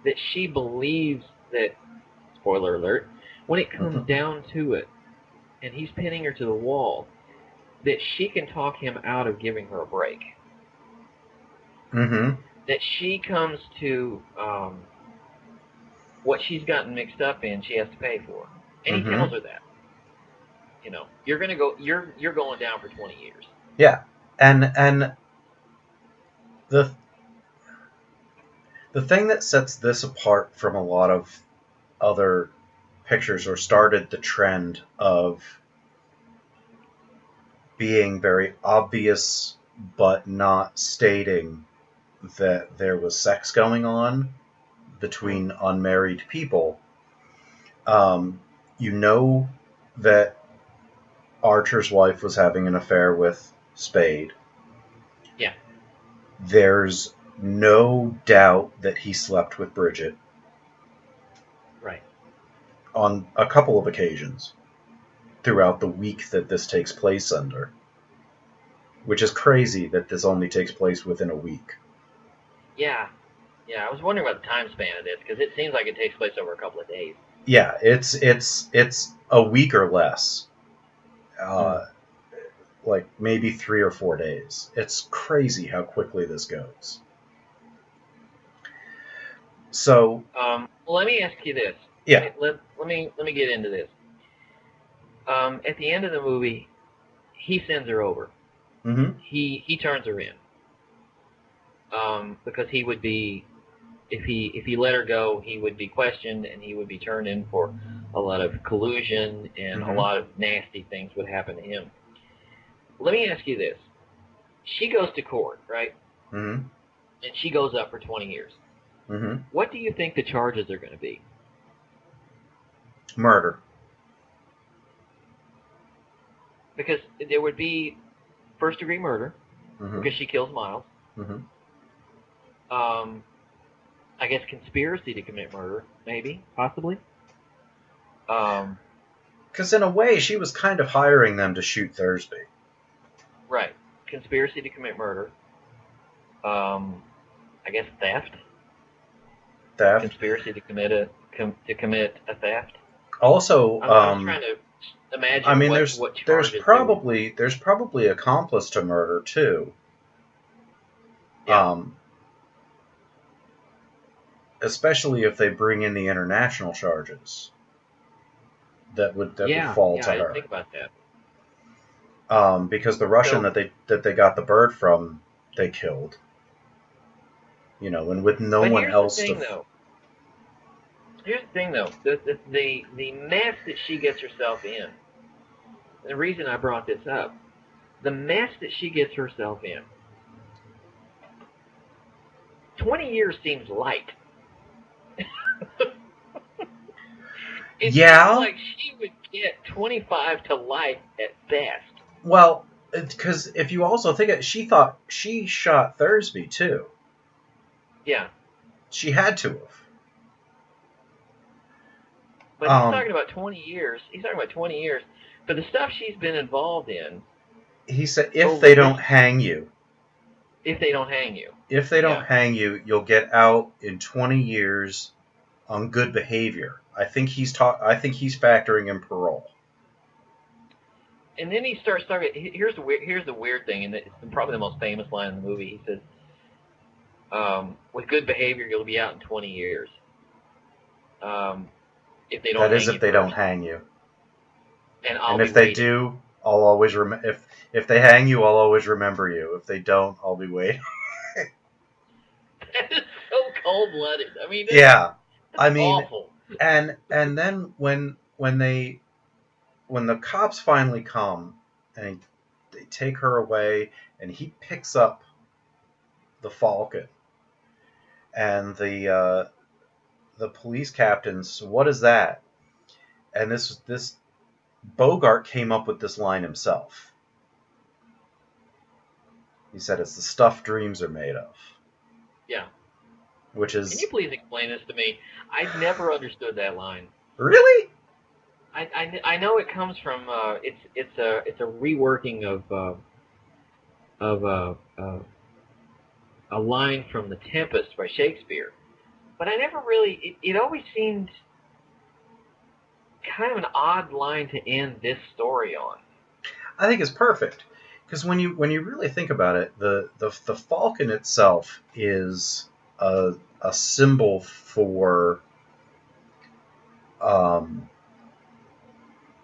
that she believes that, spoiler alert, when it comes down to it, and he's pinning her to the wall, that she can talk him out of giving her a break. Mm-hmm. That she comes to what she's gotten mixed up in, she has to pay for. And he tells her that. You're going down for 20 years. Yeah. And the thing that sets this apart from a lot of other pictures, or started the trend of being very obvious but not stating that there was sex going on between unmarried people, that Archer's wife was having an affair with Spade. Yeah. There's no doubt that he slept with Bridget. Right. On a couple of occasions throughout the week that this takes place under. Which is crazy that this only takes place within a week. Yeah. Yeah, I was wondering about the time span of this, because it seems like it takes place over a couple of days. Yeah, it's a week or less. Like maybe 3 or 4 days. It's crazy how quickly this goes. So, well, let me ask you this. Yeah. Let me get into this. At the end of the movie, he sends her over. Mm-hmm. He turns her in. Because he would be if he let her go, he would be questioned and he would be turned in for a lot of collusion, and a lot of nasty things would happen to him. Let me ask you this. She goes to court, right? Mm-hmm. And she goes up for 20 years. Mm-hmm. What do you think the charges are going to be? Murder. Because there would be first-degree murder, because she kills Miles. Mm-hmm. I guess conspiracy to commit murder, maybe, possibly. Because in a way, she was kind of hiring them to shoot Thursby. Right. Conspiracy to commit murder. I guess theft. Theft. Conspiracy to commit a theft. Also, I'm trying to imagine. I mean, what there's charges probably accomplice to murder too. Yeah. Especially if they bring in the international charges. That would fall to her. I her. didn't think about that. Because the Russian that they got the bird from, they killed. You know, and with no one else to. Here's the thing, though. The mess that she gets herself in. The reason I brought this up, the mess that she gets herself in. 20 years seems light. It seems like she would get 25 to life at best. Well, because if you also think it, she thought she shot Thursby too. Yeah. She had to have. But he's talking about 20 years. He's talking about 20 years. But the stuff she's been involved in. He said, if they don't hang you. If they don't hang you. If they don't hang you, you'll get out in 20 years on good behavior. I think he's factoring in parole. And then he starts talking. Here's the weird thing, and it's probably the most famous line in the movie. He says, "With good behavior, you'll be out in 20 years." If they don't. That is, if they don't hang you. And if they do, I'll always if they hang you, I'll always remember you. If they don't, I'll be waiting. That is so cold-blooded. I mean, awful. And then when the cops finally come and they take her away, and he picks up the Falcon, and the police captain's, what is that? And this Bogart came up with this line himself. He said, "It's the stuff dreams are made of." Yeah. Which is. Can you please explain this to me? I've never understood that line. Really? I know it comes from it's a reworking of a line from The Tempest by Shakespeare, but I never really. It always seemed kind of an odd line to end this story on. I think it's perfect because when you really think about it, the Falcon itself is a symbol for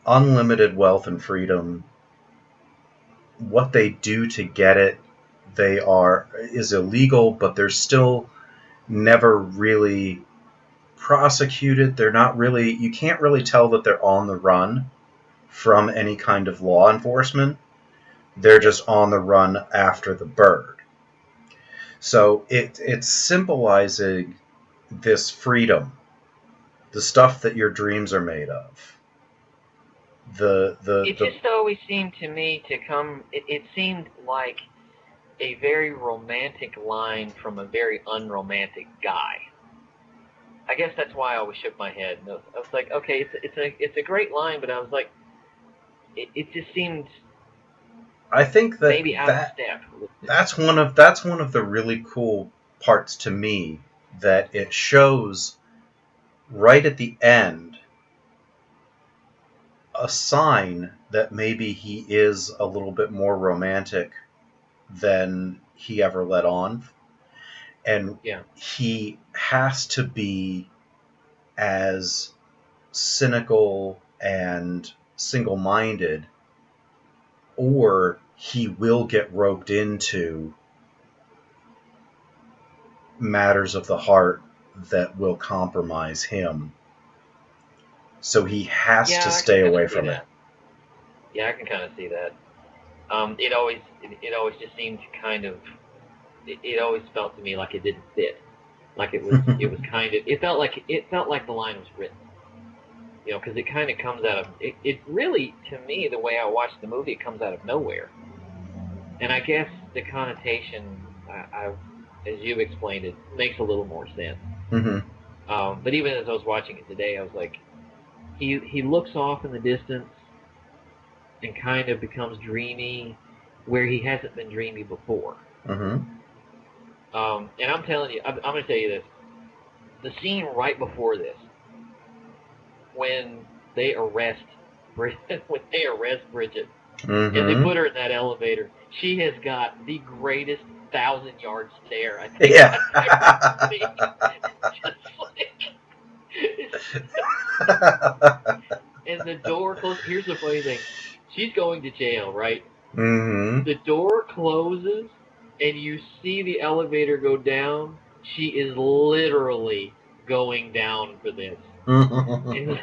unlimited wealth and freedom. What they do to get it, is illegal, but they're still never really prosecuted. They're not really. You can't really tell that they're on the run from any kind of law enforcement. They're just on the run after the bird. So it's symbolizing this freedom, the stuff that your dreams are made of. It just always seemed to me to come. It seemed like a very romantic line from a very unromantic guy. I guess that's why I always shook my head. I was like, okay, it's a great line, but I was like, it just seemed. I think that maybe out of step. That's one of the really cool parts to me, that it shows right at the end a sign that maybe he is a little bit more romantic than he ever let on. And he has to be as cynical and single-minded, or he will get roped into matters of the heart that will compromise him. So he has Yeah, to I stay can kinda away see from it. that. Yeah, I can kind of see that. It always just seemed kind of. It always felt to me like it didn't fit. Like it was kind of. It felt like the line was written. Because it kind of comes out of. It really, to me, the way I watched the movie, it comes out of nowhere. And I guess the connotation, as you've explained it, makes a little more sense. Mm-hmm. But even as I was watching it today, I was like, he looks off in the distance and kind of becomes dreamy where he hasn't been dreamy before. Mm-hmm. And I'm telling you, I'm going to tell you this. The scene right before this, when they arrest Bridget, and they put her in that elevator, she has got the greatest 1,000-yard stare I think Yeah. I've ever seen. And the door closes. Here's the funny thing. She's going to jail, right? Mm-hmm. The door closes, and you see the elevator go down. She is literally going down for this. And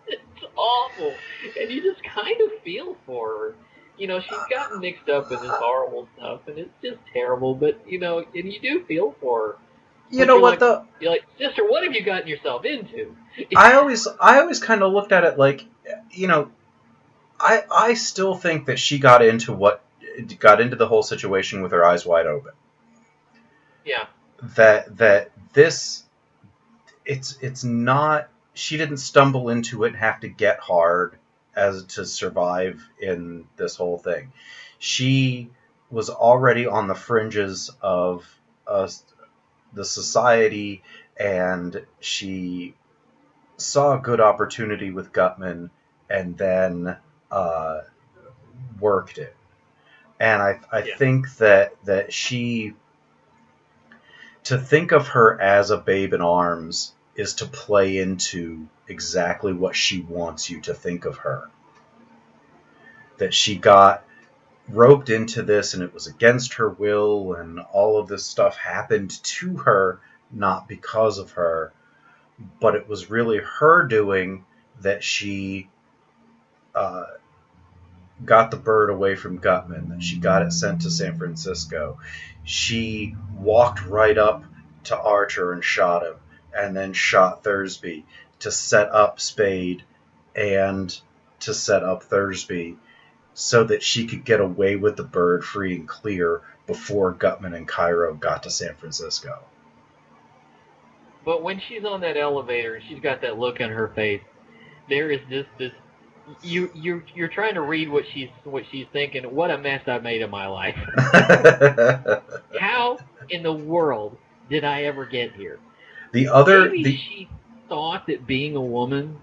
it's awful. And you just kind of feel for her. She's gotten mixed up in this horrible stuff, and it's just terrible. But, and you do feel for her. You know what, though? You're like, sister, what have you gotten yourself into? I always kind of looked at it like, I still think that she got into the whole situation with her eyes wide open. Yeah. That this, it's not, she didn't stumble into it and have to get hard as to survive in this whole thing. She was already on the fringes of the society, and she saw a good opportunity with Gutman and then worked it. And I think that she, to think of her as a babe in arms is to play into exactly what she wants you to think of her. That she got roped into this and it was against her will, and all of this stuff happened to her, not because of her, but it was really her doing that she got the bird away from Gutman, that she got it sent to San Francisco. She walked right up to Archer and shot him, and then shot Thursby to set up Spade and to set up Thursby so that she could get away with the bird free and clear before Gutman and Cairo got to San Francisco. But when she's on that elevator and she's got that look on her face, there is just this. You're trying to read what she's thinking. What a mess I made of my life. How in the world did I ever get here? Maybe she thought that being a woman,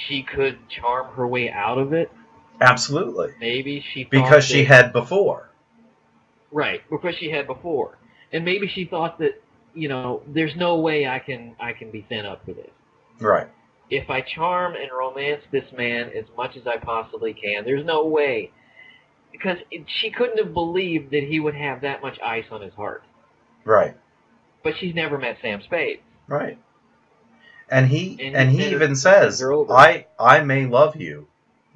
she could charm her way out of it. Absolutely. Maybe she thought because she had before. Right, because she had before, and maybe she thought that there's no way I can be sent up for this. Right. If I charm and romance this man as much as I possibly can, there's no way. Because she couldn't have believed that he would have that much ice on his heart. Right. But she's never met Sam Spade. Right. And he even says, I may love you,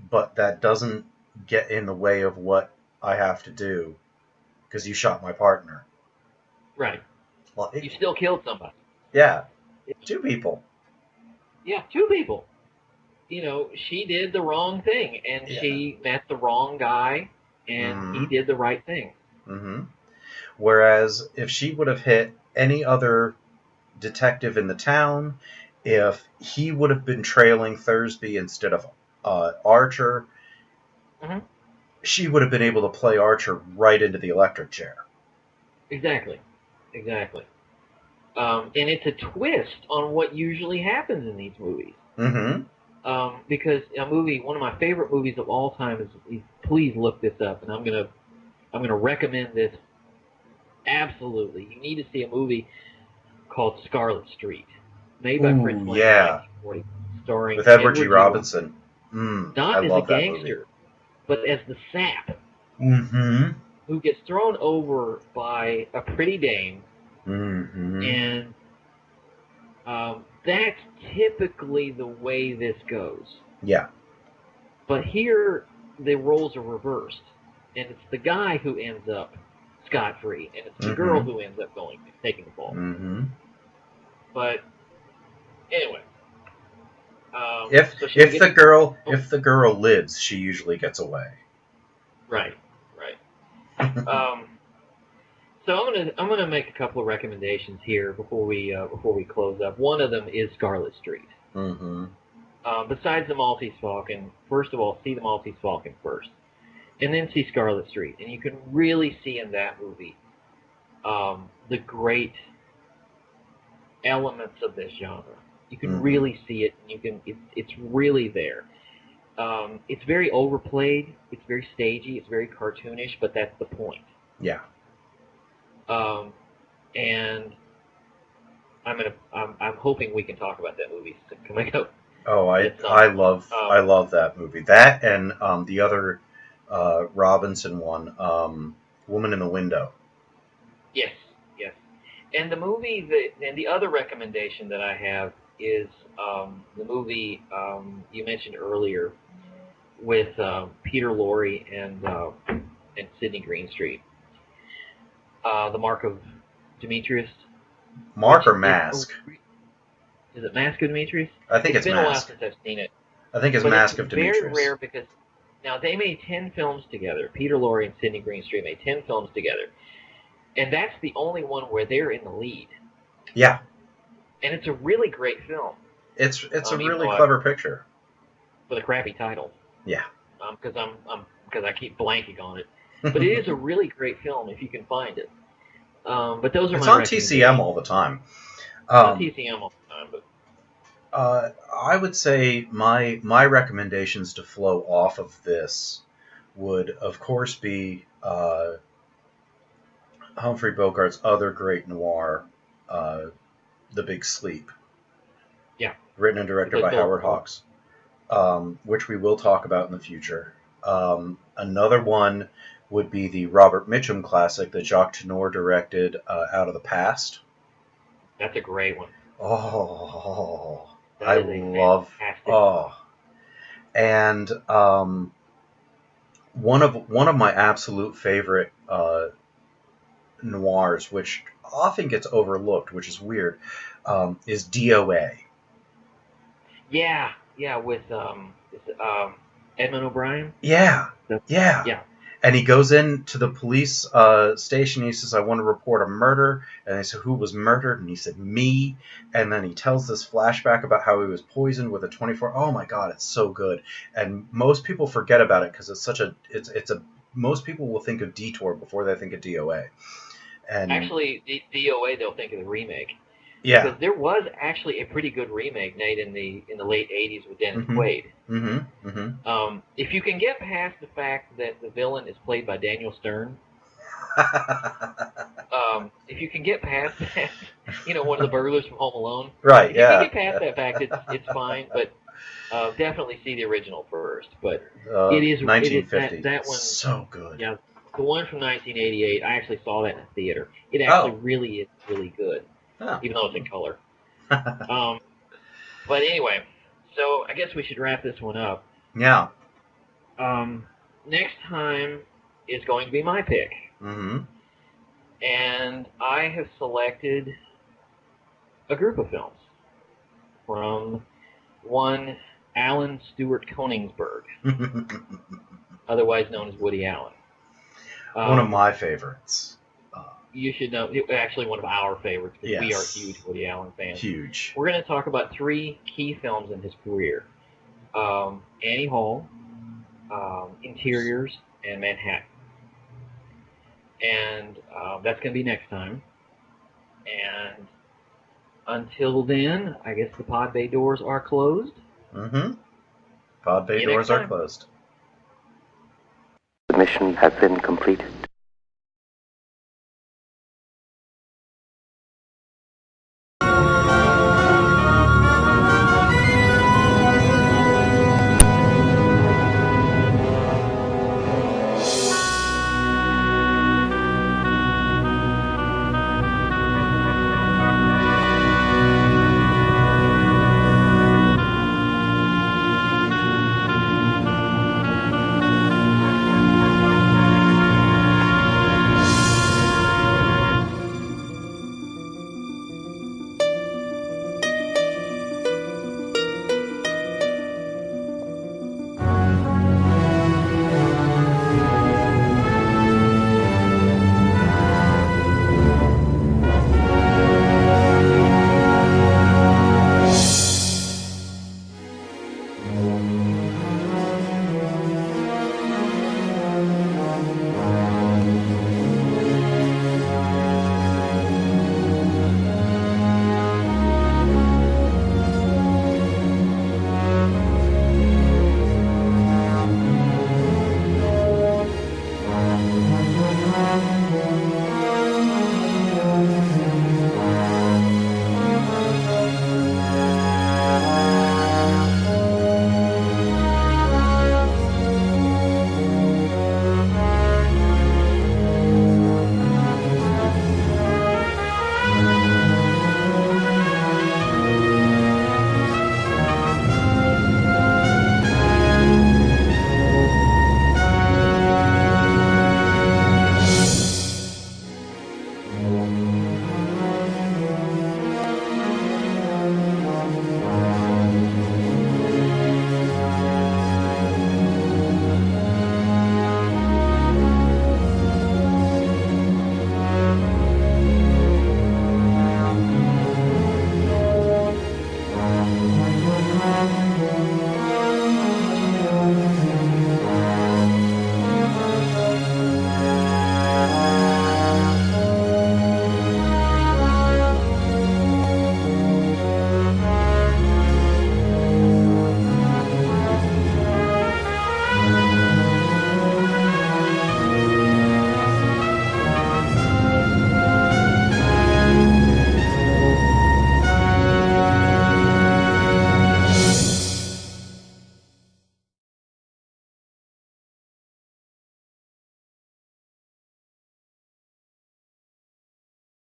but that doesn't get in the way of what I have to do, because you shot my partner. Right. Well, you still killed somebody. Yeah. 2 people. Yeah, 2 people. She did the wrong thing, and she met the wrong guy, and he did the right thing. Mm-hmm. Whereas if she would have hit any other detective in the town, if he would have been trailing Thursby instead of Archer, she would have been able to play Archer right into the electric chair. Exactly. And it's a twist on what usually happens in these movies. Mm-hmm. Because one of my favorite movies of all time is please look this up, and I'm gonna recommend this. Absolutely, you need to see a movie called Scarlett Street, made by Fritz Lang in 1940, starring with Edward G. Robinson. Not as a gangster, but as the sap. Mm-hmm. who gets thrown over by a pretty dame, and that's typically the way this goes. Yeah. But here, the roles are reversed, and it's the guy who ends up scot-free, and it's the girl who ends up taking the fall. But anyway, if so the girl lives, she usually gets away. Right. So I'm gonna make a couple of recommendations here before we close up. One of them is Scarlett Street. Besides the Maltese Falcon, first of all, see the Maltese Falcon first, and then see Scarlett Street, and you can really see in that movie the great elements of this genre. You can really see it, and it's really there. It's very overplayed, it's very stagey, it's very cartoonish, but that's the point. Yeah. And I'm hoping we can talk about that movie coming up. Oh, I love that movie. That and the other Robinson one, Woman in the Window. Yes. And the other recommendation that I have is the movie you mentioned earlier with Peter Lorre and Sidney Greenstreet. The Mark of Demetrious. Mark or Mask? Is it Mask of Demetrious? I think it's been a while Mask. since I've seen it. I think it's Mask of Demetrious. It's very rare because now they made 10 films together. Peter Lorre and Sidney Greenstreet made 10 films together, and that's the only one where they're in the lead. Yeah. And it's a really great film. It's a really clever picture. With a crappy title. Yeah. Because I keep blanking on it. But it is a really great film if you can find it. But those are it's my on TCM all the time. It's on TCM all the time, but I would say my recommendations to flow off of this would, of course, be Humphrey Bogart's other great noir, The Big Sleep. Yeah. Written and directed by Howard Hawks, which we will talk about in the future. Another one would be the Robert Mitchum classic that Jacques Tourneur directed, Out of the Past. That's a great one. Oh, I love. Oh, and one of my absolute favorite noirs, which often gets overlooked, which is weird, is D.O.A. Yeah, with Edmund O'Brien. Yeah. And he goes into the police station. He says, "I want to report a murder." And they said, "Who was murdered?" And he said, "Me." And then he tells this flashback about how he was poisoned with a 24. Oh my God, it's so good. And most people forget about it because most people will think of Detour before they think of D.O.A. And actually, D.O.A. they'll think of the remake. Yeah. Because there was actually a pretty good remake made in the late 80s with Dennis Quaid. If you can get past the fact that the villain is played by Daniel Stern, if you can get past that, one of the burglars from Home Alone. Right, if you can get past that fact, it's fine, but definitely see the original first. But it is 1950. That one, so good. Yeah, the one from 1988, I actually saw that in a theater. It actually really is really good. Oh. Even though it's in color. But anyway, so I guess we should wrap this one up. Yeah. Next time is going to be my pick. And I have selected a group of films from one Alan Stewart Koenigsberg, otherwise known as Woody Allen. One of my favorites. You should know, actually one of our favorites, because yes. we are huge Woody Allen fans. Huge. We're going to talk about 3 key films in his career. Annie Hall, Interiors, and Manhattan. And that's going to be next time. And until then, I guess the pod bay doors are closed. Pod bay doors are closed. The mission has been completed.